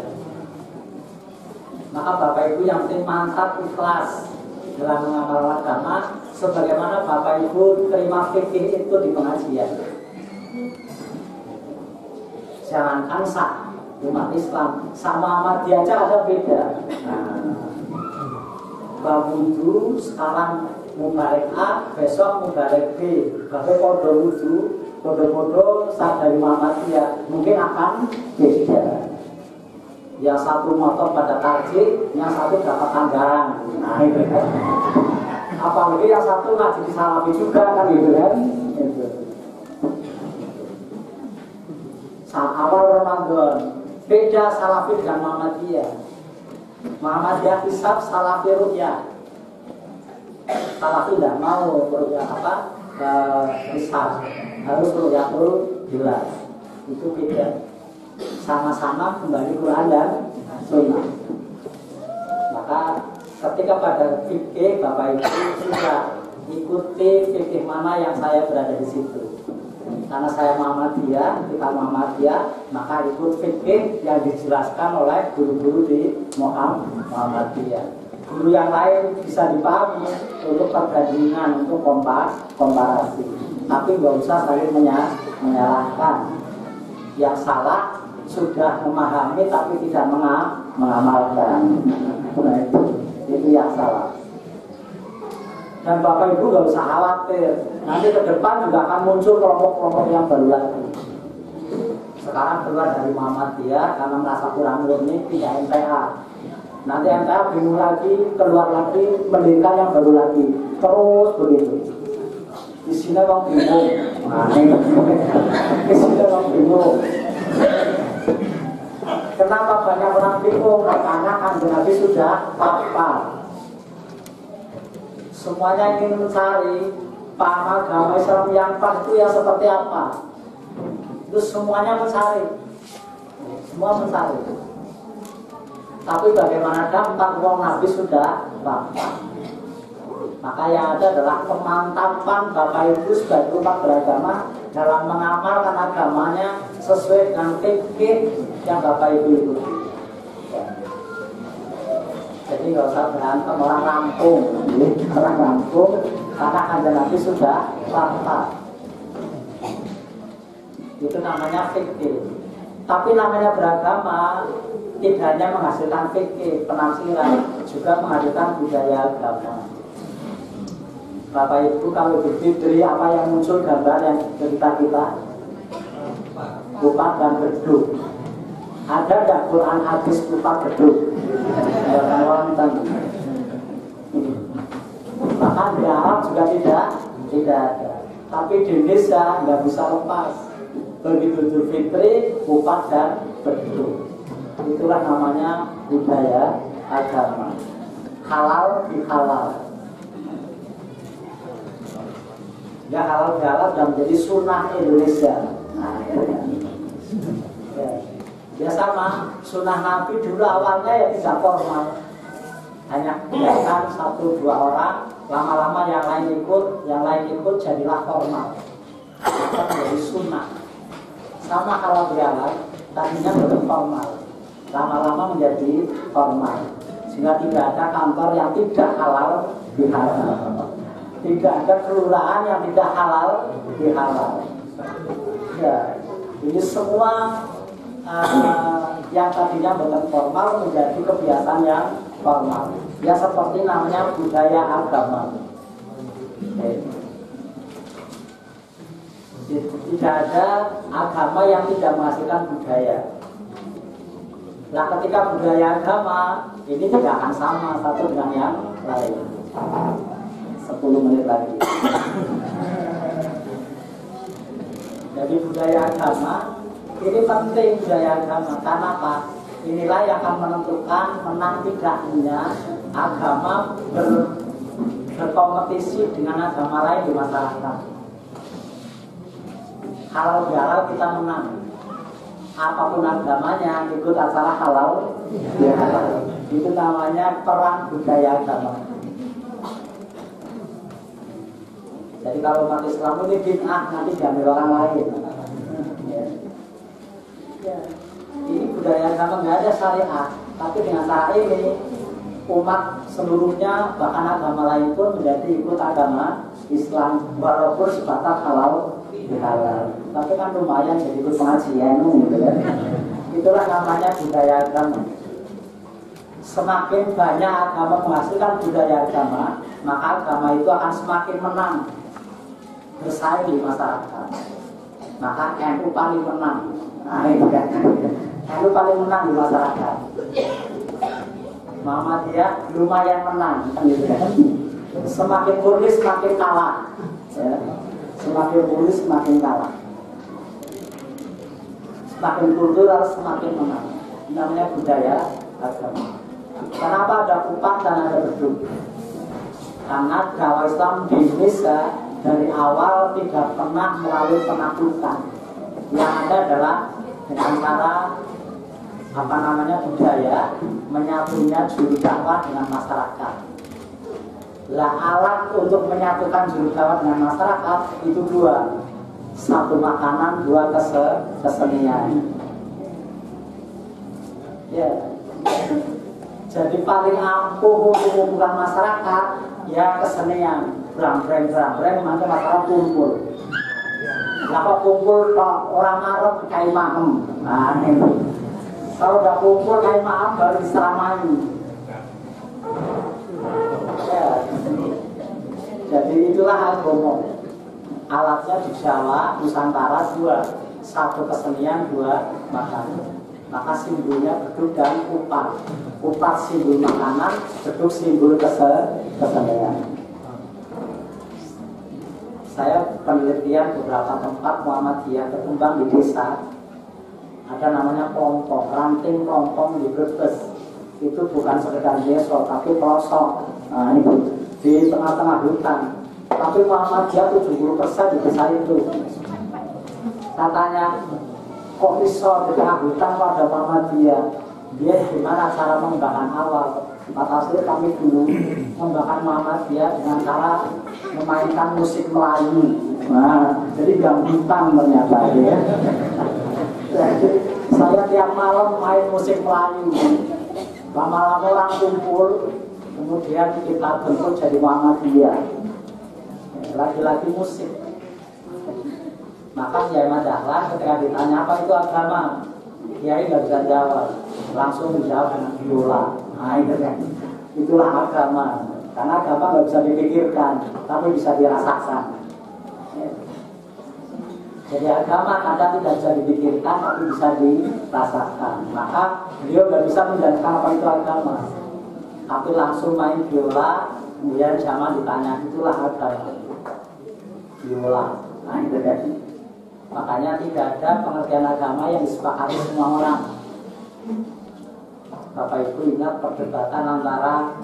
Maka Bapak Ibu yang penting mantap ikhlas dalam mengamalkan agama, sebagaimana Bapak Ibu terima fikih itu di pengajian. Jangankan umat Islam sama Ahmadiyah aja ada beda. Bab wudhu sekarang mubarak A, besok mubarak B. Bahkan kode wudhu, kode-kode saat dari Muhammadiyah mungkin akan beda. Yang satu motor pada tarjih, yang satu dapat anggaran. Nah, itu kan. Apalagi yang satu ngaji di Salafi juga kan gitu kan. Itu. Saat awal Ramadan beda Salafi dengan Muhammadiyah. Muhammadiyah hisab, Salafi ru'yah. Salafi tidak mau ru'yah apa? Hisab. Harus ru'yah jelas. Itu beda. Sama-sama kembali Quran dan Sunnah. Maka ketika pada fikih Bapak Ibu sudah ikuti fikih mana yang saya berada di situ. Karena saya Muhammadiyah, kita Muhammadiyah, maka ikut fikih yang dijelaskan oleh guru-guru di Muhammadiyah. Guru yang lain bisa dipahami untuk perbandingan, untuk komparasi. Tapi nggak usah saling menyalahkan. Yang salah sudah memahami tapi tidak mengamalkan. Nah, itu yang salah. Dan Bapak Ibu gak usah khawatir, nanti ke depan juga akan muncul kelompok-kelompok yang baru lagi. Sekarang keluar dari Muhammadiyah karena merasa kurang murni, pindah MTA. Nanti MTA bingung lagi, keluar lagi, mendirikan yang baru lagi. Terus begitu. Di sini orang bingung. Di sini orang bingung. Kenapa banyak orang bingung? Karena Kanjeng Nabi sudah wafat. Semuanya ingin mencari paham agama Islam yang pas itu yang seperti apa. Terus semuanya mencari. Semua mencari. Tapi bagaimana dampak wong Nabi sudah wafat. Maka yang ada adalah pemantapan Bapak Ibu sebagai umat beragama dalam mengamalkan agamanya sesuai dengan fikih yang Bapak Ibu ikuti. Jadi nggak usah berantem orang rampung, karena Kanjeng Nabi sudah wafat. Itu namanya fikih. Tapi namanya beragama tidak hanya menghasilkan fikih, penafsiran, juga menghasilkan budaya agama. Bapak Ibu kalau Fitri apa yang muncul gambar yang cerita kita kupat dan beduk. Ada nggak Quran hadis kupat beduk? Bahkan di Arab juga tidak ada. Tapi di Indonesia nggak bisa lepas. begitu Idul Fitri, Kupat dan Beduk. Itulah namanya budaya agama. Halal bihalal. Ya halal bihalal dan menjadi sunnah Indonesia. Nah, ya sama sunnah Nabi dulu awalnya ya tidak formal, hanya kegiatan 1-2 orang, lama-lama yang lain ikut jadilah formal, akan menjadi sunnah. Sama halal bihalal tadinya belum formal, lama-lama menjadi formal, sehingga tidak ada kantor yang tidak halal bihalal, tidak ada kelurahan yang tidak halal bihalal. Ya, ini semua yang tadinya bukan formal menjadi kebiasaan yang formal. Ya seperti namanya budaya agama. Tidak ada agama yang tidak menghasilkan budaya. Nah ketika budaya agama ini tidak akan sama satu dengan yang lain. 10 menit lagi. Jadi budaya agama ini penting, budaya agama. Karena apa? Inilah yang akan menentukan menang tidaknya agama berkompetisi dengan agama lain di masyarakat. Halal bihalal kita menang. Apapun agamanya ikut acara halal bihalal. Itu namanya perang budaya agama. Jadi kalau umat Islam ini bid'ah nanti diambil orang lain. Ya. Ini budaya agama nggak ada syariat, tapi dengan cara ini umat seluruhnya bahkan agama lain pun menjadi ikut agama Islam walaupun sebatas halal bihalal. Tapi kan lumayan jadi ikut pengajian gitu kan. Itulah namanya budaya agama. Semakin banyak agama menghasilkan budaya agama, maka agama itu akan semakin menang bersaing di masyarakat. Maka NU paling menang. Nah itu kan NU paling menang di masyarakat. Muhammadiyah lumayan menang kan gitu kan. Semakin murni semakin kalah ya. Semakin murni semakin kalah. Semakin kultural semakin menang. Ini namanya budaya agama. Kenapa ada Kupat dan ada Beduk? Karena dakwah Islam di Indonesia dari awal tidak pernah melalui penaklukan. Yang ada adalah dengan cara budaya menyatunya juru dakwah dengan masyarakat. Lah alat untuk menyatukan juru dakwah dengan masyarakat itu 2. 1 makanan, 2 kesenian. Ya. Jadi paling ampuh untuk mengumpulkan masyarakat ya kesenian. Brang-breng nanti masyarakat kumpul. Nah kok kumpul orang Arab kayak maem. Nah ini. Kalau udah kumpul kayak maem baru diseramai. Ya. Jadi itulah agama. Alatnya di Jawa, Nusantara 2. 1 kesenian, 2 makanan. Maka simbolnya Beduk dan Kupat. Kupat simbol makanan, Beduk simbol kesenian. Saya penelitian beberapa tempat Muhammadiyah berkembang di desa. Ada namanya kelompok, ranting kelompok di Brebes. Itu bukan sekedar desa, tapi pelosok. Nah itu di tengah-tengah hutan. Tapi Muhammadiyah 70% di desa itu. Katanya, kok bisa di tengah hutan pada Muhammadiyah? Dia gimana cara mengembangkan awal? Maka hasil kami dulu mengembangkan Muhammadiyah dengan cara memainkan musik Melayu. Nah, jadi gambutang ternyata ya. Jadi saya tiap malam main musik Melayu. Lama-lama orang kumpul, kemudian kita bentuk jadi Muhammadiyah. Lagi-lagi musik. Maka Kiai Madahlan ketika ditanya apa itu agama, Kiai nggak bisa jawab, langsung dijawab dengan biola. Nah itu kan, itulah agama. Karena agama nggak bisa dipikirkan, tapi bisa dirasakan. Jadi agama kadang tidak bisa dipikirkan, tapi bisa dirasakan. Maka beliau nggak bisa menjelaskan apa itu agama, tapi langsung main biola. Kemudian zaman ditanya itulah agama, biola. Nah itu kan. Makanya tidak ada pengertian agama yang disepakati semua orang. Bapak Ibu ingat perdebatan antara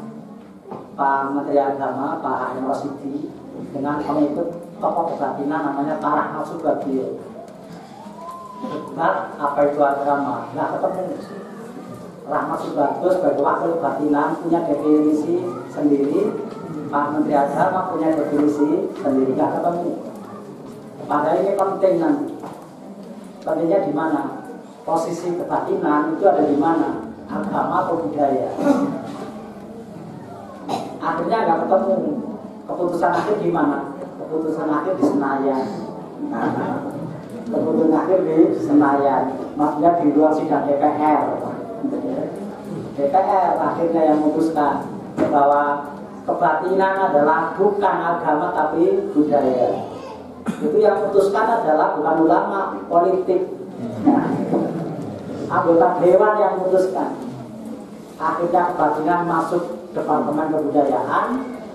Pak Menteri Agama, Pak H.M. Rosyidi, dengan pengikut tokoh kebatinan namanya Pak Rahmat Subagio. Debat apa itu agama, nggak ketemu. Rahmat Subagio sebagai wakil kebatinan punya definisi sendiri, Pak Menteri Agama punya definisi sendiri, nggak ketemu. Padahal ini penting nanti. Pentingnya di mana? Posisi kebatinan itu ada di mana? Agama atau budaya? Akhirnya nggak ketemu. Keputusan akhir di mana? Keputusan akhir di Senayan. Keputusan akhir di Senayan. Maksudnya di ruang sidang DPR. DPR akhirnya yang memutuskan bahwa kebatinan adalah bukan agama tapi budaya. Itu yang memutuskan adalah bukan ulama, politik. Anggota dewan yang memutuskan. Akhirnya kebatinan masuk Departemen Kebudayaan,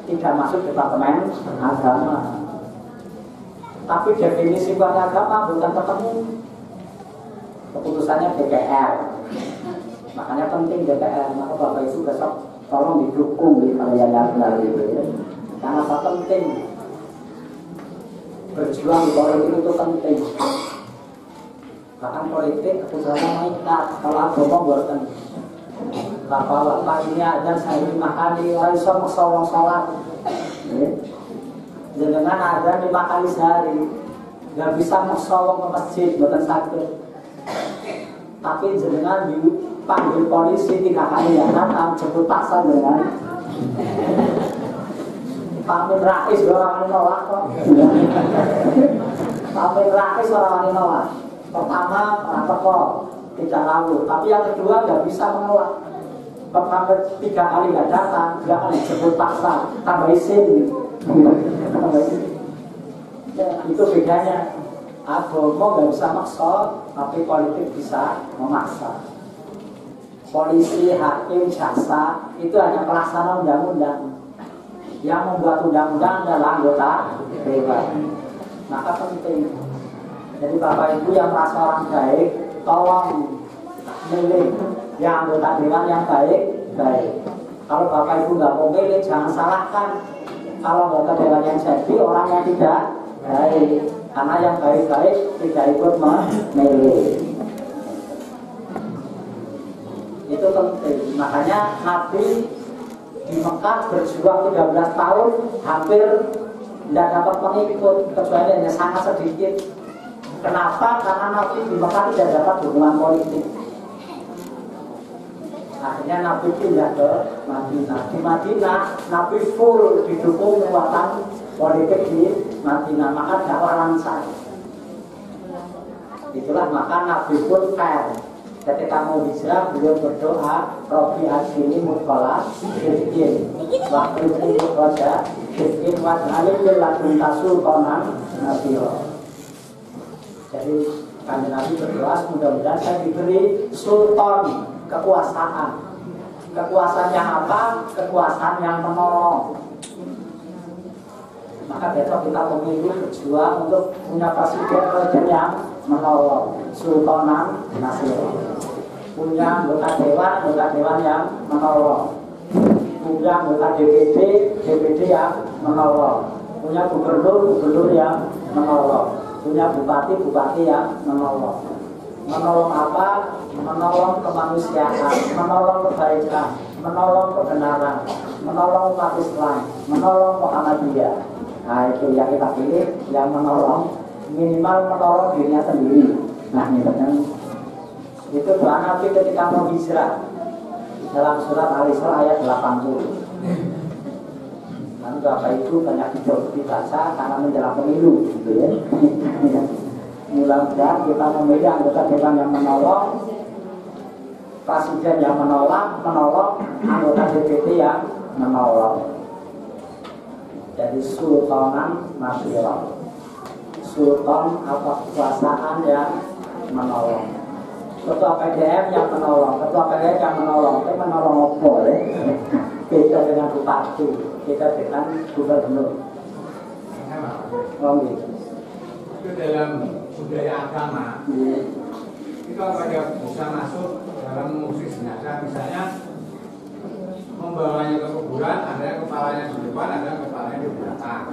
tidak masuk Departemen Agama. Tapi definisi agama bukan ketemu. Keputusannya DPR. Makanya penting DPR. Maka Bapak Ibu besok tolong didukung di Yayasan ini. Karena apa penting? Berjuang di politik itu penting. Bahkan politik keputusannya mengikat. Kalau agama buatan bapak-bapak ini ada saya dimakan di Waisom Solong Sholat. Jangan ada 5 kali sehari. Gak bisa mesolong ke masjid, bukan sakit. Tapi jangan dipanggil polisi 3 kali ya datang jemput paksa dengan Pamir Rais orang nolak kok. Pamir Rais orang nolak. Pertama apa kok tidak lalu, tapi yang kedua nggak bisa menolak. Sampai 3 kali nggak datang, nggak akan disebut paksa, tambah isin. Ya, itu bedanya. Agama nggak bisa maksa, tapi politik bisa memaksa. Polisi, hakim, jaksa itu hanya pelaksana undang-undang. Yang membuat undang-undang adalah anggota dewan. Maka penting. Jadi Bapak Ibu yang merasa orang baik, tolong milih yang anggota dewan yang baik. Kalau Bapak Ibu nggak mau milih, jangan salahkan. Kalau anggota dewan yang jadi orang yang tidak baik, karena yang baik-baik tidak ikut memilih. Itu penting. Makanya Nabi di Mekah berjuang 13 tahun hampir tidak dapat pengikut, kecuali hanya sangat sedikit. Kenapa? Karena Nabi di Mekah tidak dapat dukungan politik. Akhirnya Nabi pindah ke Madinah. Di Madinah Nabi full didukung kekuatan politik di Madinah, maka dakwah lancar. Itulah maka Nabi pun fair. Ketika mau hijrah, beliau berdoa, Robi Adini Mutkola Fitkin Waktu itu roja Fitkin Wadhalil Lagun Tasul Konan Nabiyo. Jadi kami Nabi berdoa, mudah-mudahan saya diberi sultan, kekuasaan. Kekuasaan yang apa? Kekuasaan yang menolong. Maka besok kita pemilu berjuang untuk punya presiden yang menolong, sultanan nasir. Punya anggota dewan yang menolong. Punya anggota DPD yang menolong. Punya gubernur yang menolong. Punya bupati yang menolong. Menolong apa? Menolong kemanusiaan, menolong kebaikan, menolong kebenaran, menolong umat Islam, menolong Muhammadiyah. Nah itu yang kita pilih, yang menolong, minimal menolong dirinya sendiri. Nah itu doa Nabi ketika mau hijrah dalam surat Al-Isra ayat 80. Nanti Bapak Ibu banyak dibaca karena menjelang pemilu, gitu ya. Mudah-mudahan kita memilih anggota dewan yang menolong, presiden yang menolong, anggota DPD yang menolong. Jadi sultanan nasional, sultan atau kekuasaan yang menolong. Ketua PDM yang menolong, ketua PDM yang menolong, itu menolong apa ya? Beda dengan bupati, beda dengan gubernur. Oh gitu. Itu dalam budaya agama itu apa dia bisa masuk dalam musik jenazah, misalnya membawanya ke kuburan, ada yang kepalanya di depan, ada yang kepalanya di belakang.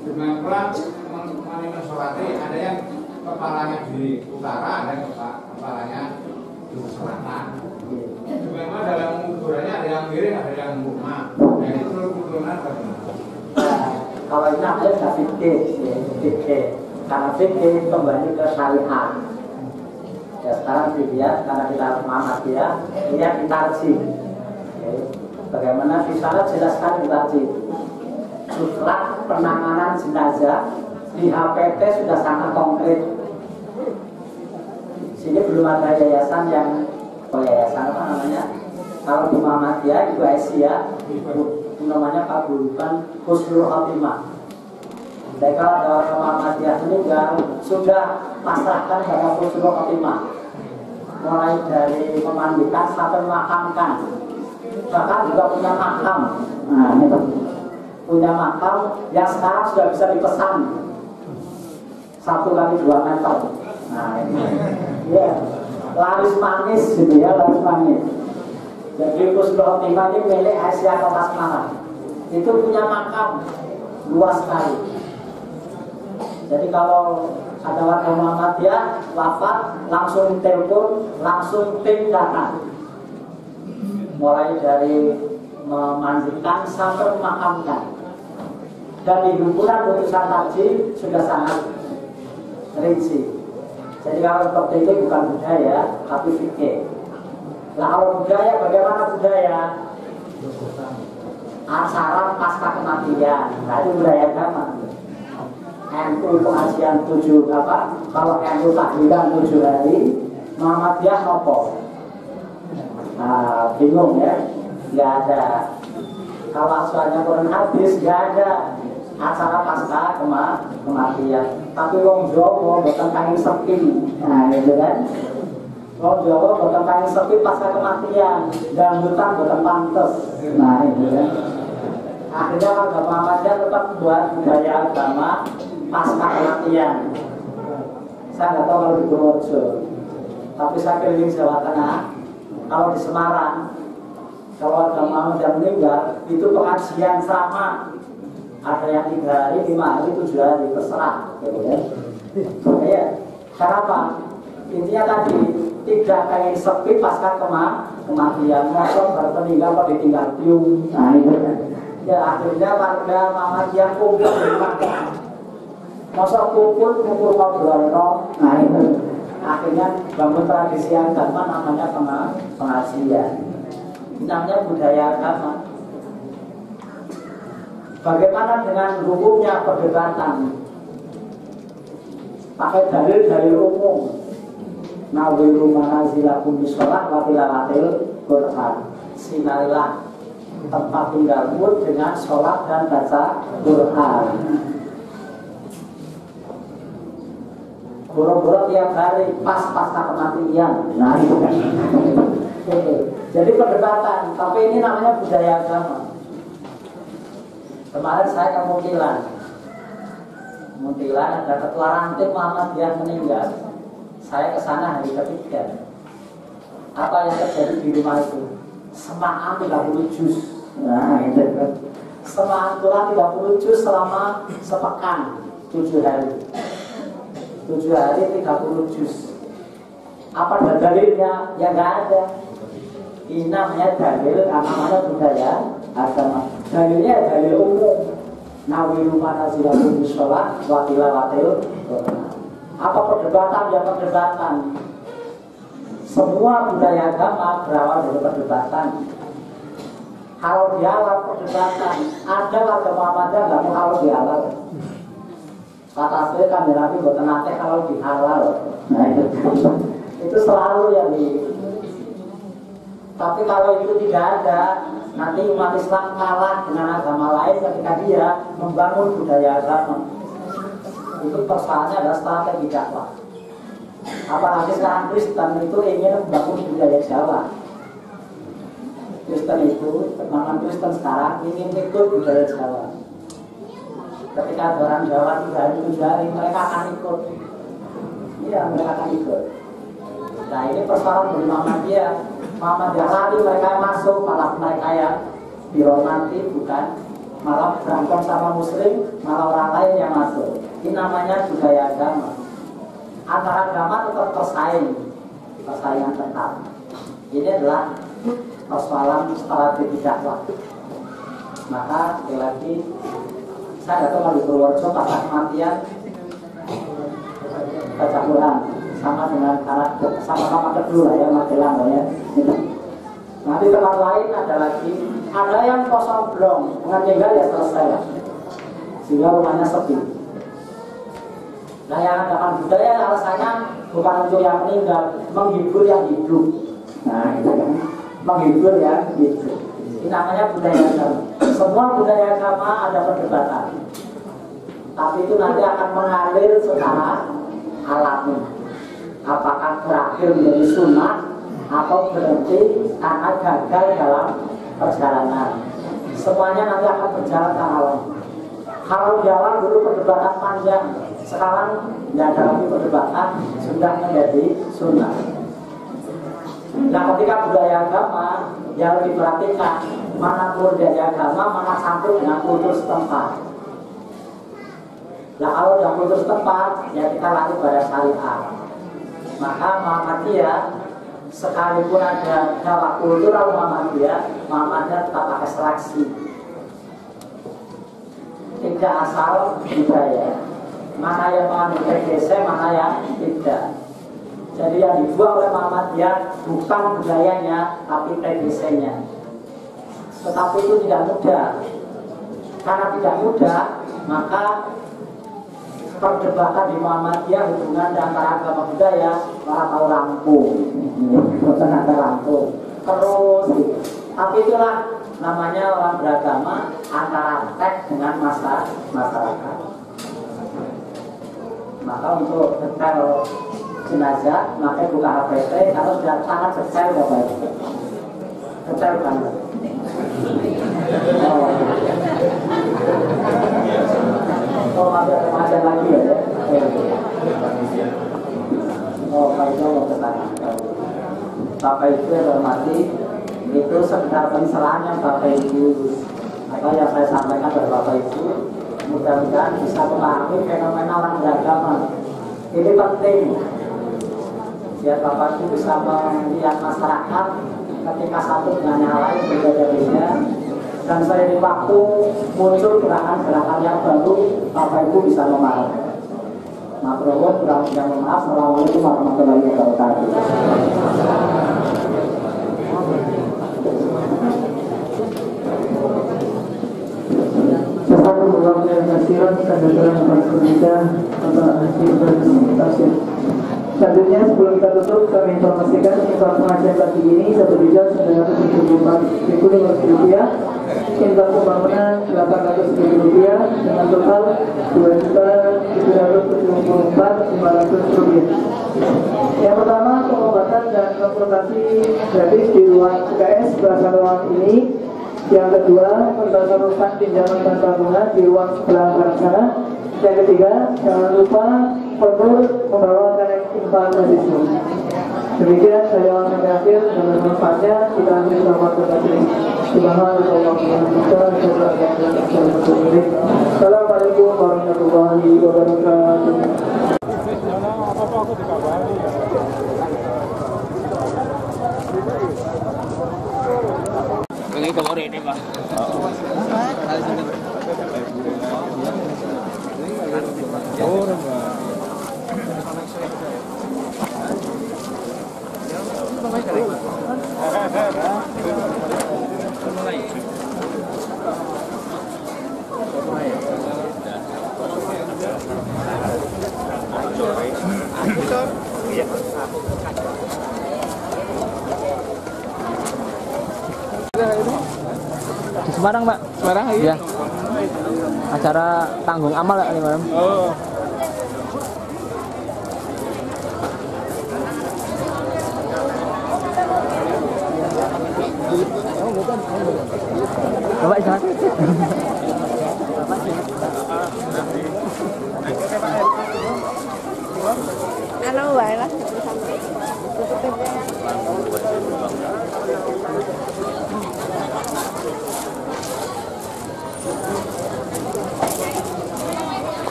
Dengan pula mensolati, ada yang kepalanya di utara, ada yang kepalanya di selatan. Dengan pula dalam kuburannya ada yang miring, ada yang mukma. Nah itu menurut kuburan bagaimana? Kalau ini namanya sudah fikih, karena fikih kembali ke syariat. Ya sekarang dilihat karena kita Muhammadiyah, ini yang ditarjih. Bagaimana Risalah jelaskan ditarjih. Mutlak penanganan jenazah di HPT sudah sangat konkret. Sini belum ada yayasan yang yayasan apa namanya? Kalau di Muhammadiyah itu Asia, itu namanya Kabulukan Husnul Khotimah. Mereka dalam Muhammadiyah meninggal sudah pasrahkan pada Husnul Khotimah, mulai dari memandikan sampai memakamkan, bahkan juga punya makam. Nah, itu punya makam yang sekarang sudah bisa dipesan 1 x 2 meter. Nah, ini ya laris manis gitu ya, laris manis. Jadi Husnul Khotimah ini milik Asia Kota Semarang. Itu punya makam luas sekali. Jadi kalau ada warga Muhammadiyah wafat, langsung telepon, langsung tim datang. Mulai dari memandikan sampai memakamkan. Dan di himpunan putusan tarjih sudah sangat rinci. Jadi kalau seperti itu bukan budaya, tapi fikih. Nah kalau budaya, bagaimana budaya? Acara pasca kematian, nah itu budaya agama. NU pengajian 7 apa? Kalau NU tahlilan 7 hari, Muhammadiyah nopo. Nah, bingung ya, nggak ada. Kalau asalnya Quran hadis nggak ada acara pasca kematian. Tapi wong Jawa boten kangge sepi, nah gitu kan. Wong Jawa boten kangge sepi pasca kematian, dangdutan boten pantes, nah itu kan. Akhirnya warga Muhammadiyah tetap buat budaya agama pasca kematian. Saya nggak tahu kalau di Purworejo, tapi saya keliling Jawa Tengah. Kalau di Semarang, kalau warga Muhammadiyah meninggal, itu pengajian sama. Ada yang 3 hari, 5 hari, 7 hari, terserah, gitu kan? Ya, kenapa? Intinya tadi tidak pengen sepi pasca kematian. Masa berpeninggal kok ditinggal piung, nah itu kan? Ya akhirnya warga Muhammadiyah kumpul di Makkah. Masa kumpul ngobrol, nah itu akhirnya bangun tradisi agama namanya pengajian. Ini namanya budaya agama. Bagaimana dengan hukumnya perdebatan? Pakai dalil-dalil umum. Nawilu manazilakum bisolah wa tilawatil Quran. Sinarilah tempat tinggalmu dengan sholat dan baca Quran. Boro-boro tiap hari pasca kematian. Nah itu kan. Jadi perdebatan, tapi ini namanya budaya agama. Kemarin saya ke Muntilan ada ketua ranting Muhammadiyah meninggal. Saya ke sana hari ketiga. Apa yang terjadi di rumah itu? Semaan 30 juz. Nah itu kan. Semaan Quran 30 juz selama sepekan 7 hari. 7 hari 30 juz. Apa ada dalilnya? Ya nggak ada. Ini namanya dalil, namanya budaya agama. Dalilnya dalil umum. Nawilu manazilakum bisolah wa tilawatil Quran. Apa perdebatan? Ya perdebatan. Semua budaya agama berawal dari perdebatan. Kalau dialog perdebatan, ada warga Muhammadiyah nggak mau kalau dialog. Kata saya kan Nabi bukan nate kalau dihalal. Nah itu selalu yang Tapi kalau itu tidak ada, nanti umat Islam kalah dengan agama lain ketika dia membangun budaya agama. Itu persoalannya adalah strategi dakwah. Apalagi sekarang Kristen itu ingin membangun budaya Jawa. Kristen itu, teman Kristen sekarang ingin ikut budaya Jawa. Ketika ada orang Jawa 3 hari 7 hari, mereka akan ikut. ya mereka akan ikut. Nah ini persoalan dari Muhammadiyah. Muhammadiyah lari mereka masuk, malah mereka yang dihormati, bukan malah berantem sama muslim, malah orang lain yang masuk. Ini namanya budaya agama. Antara agama tetap persaingan ketat. Ini adalah persoalan strategi dakwah. Maka sekali lagi saya datang di Purworejo pas kematian baca Quran sama dengan karakter sama-sama kedua ya Magelang ya. Nanti tempat lain ada yang kosong belum dengan tinggal ya selesai sehingga rumahnya sepi. Nah yang adakan budaya alasannya bukan untuk yang meninggal, menghibur yang hidup. Nah itu kan menghibur yang hidup. Ini namanya budaya agama. Semua budaya agama ada perdebatan, tapi itu nanti akan mengalir secara alami. Apakah berakhir menjadi sunnah atau berhenti karena gagal dalam perjalanan. Semuanya nanti akan berjalan ke alam. Kalau jalan dulu perdebatan panjang, sekarang tidak ada lagi perdebatan, sudah menjadi sunnah. Nah ketika budaya agama yang diperhatikan mana budaya agama, mana campur dengan kultur setempat. Nah kalau sudah kultur setempat, ya kita lari pada syariat. Maka Muhammadiyah sekalipun ada dakwah kultural Muhammadiyah tetap pakai seleksi. Tidak asal budaya. Mana yang mengandung PGC, mana yang tidak. Jadi yang dibuat oleh Muhammadiyah bukan budayanya, tapi PGC-nya. Tetapi itu tidak mudah. Karena tidak mudah, maka perdebatan di Muhammadiyah hubungan antara agama budaya malah tahu rampung, bukan ada rampung terus gitu. Tapi itulah namanya orang beragama antara teks dengan masyarakat. Maka untuk detail jenazah maka buka HPT kalau sudah sangat detail Bapak Ibu. Detail banget. Oh masih ada macam lagi ya? Oh Pak Ibu mau bertanya. Bapak Ibu yang hormati, itu sekedar pencerahan yang Bapak Ibu atau yang saya sampaikan kepada Bapak Ibu, mudah-mudahan bisa memahami fenomena orang beragama. Ini penting biar Bapak Ibu bisa melihat masyarakat ketika satu dengan yang lain berbeda-beda. Dan seiring waktu muncul gerakan-gerakan yang baru, Bapak Ibu bisa memahami. Maaf, kurang yang maaf. Assalamualaikum warahmatullahi wabarakatuh. Selanjutnya sebelum kita tutup, kami informasikan infak pengajian pagi ini satu jam Rp974.500, infak pembangunan Rp800.000 dengan total Rp2.774.500. Yang pertama, pengobatan dan konsultasi gratis di ruang UKS Plaza Ruang ini. Yang kedua, pentasarufan pinjaman dan tabungan di ruang sebelah kanan sana. Yang ketiga, jangan lupa perlu membawa karek infak mahasiswa. Demikian saya mengakhir dan bermanfaatnya kita ambil sama terkasih. Assalamualaikum warahmatullahi wabarakatuh. Ini keluar ini Pak. Di Semarang Pak. Semarang iya. Acara tanggung amal ini malam. Oh. Bapak istirahat. Bapak anu wae lah.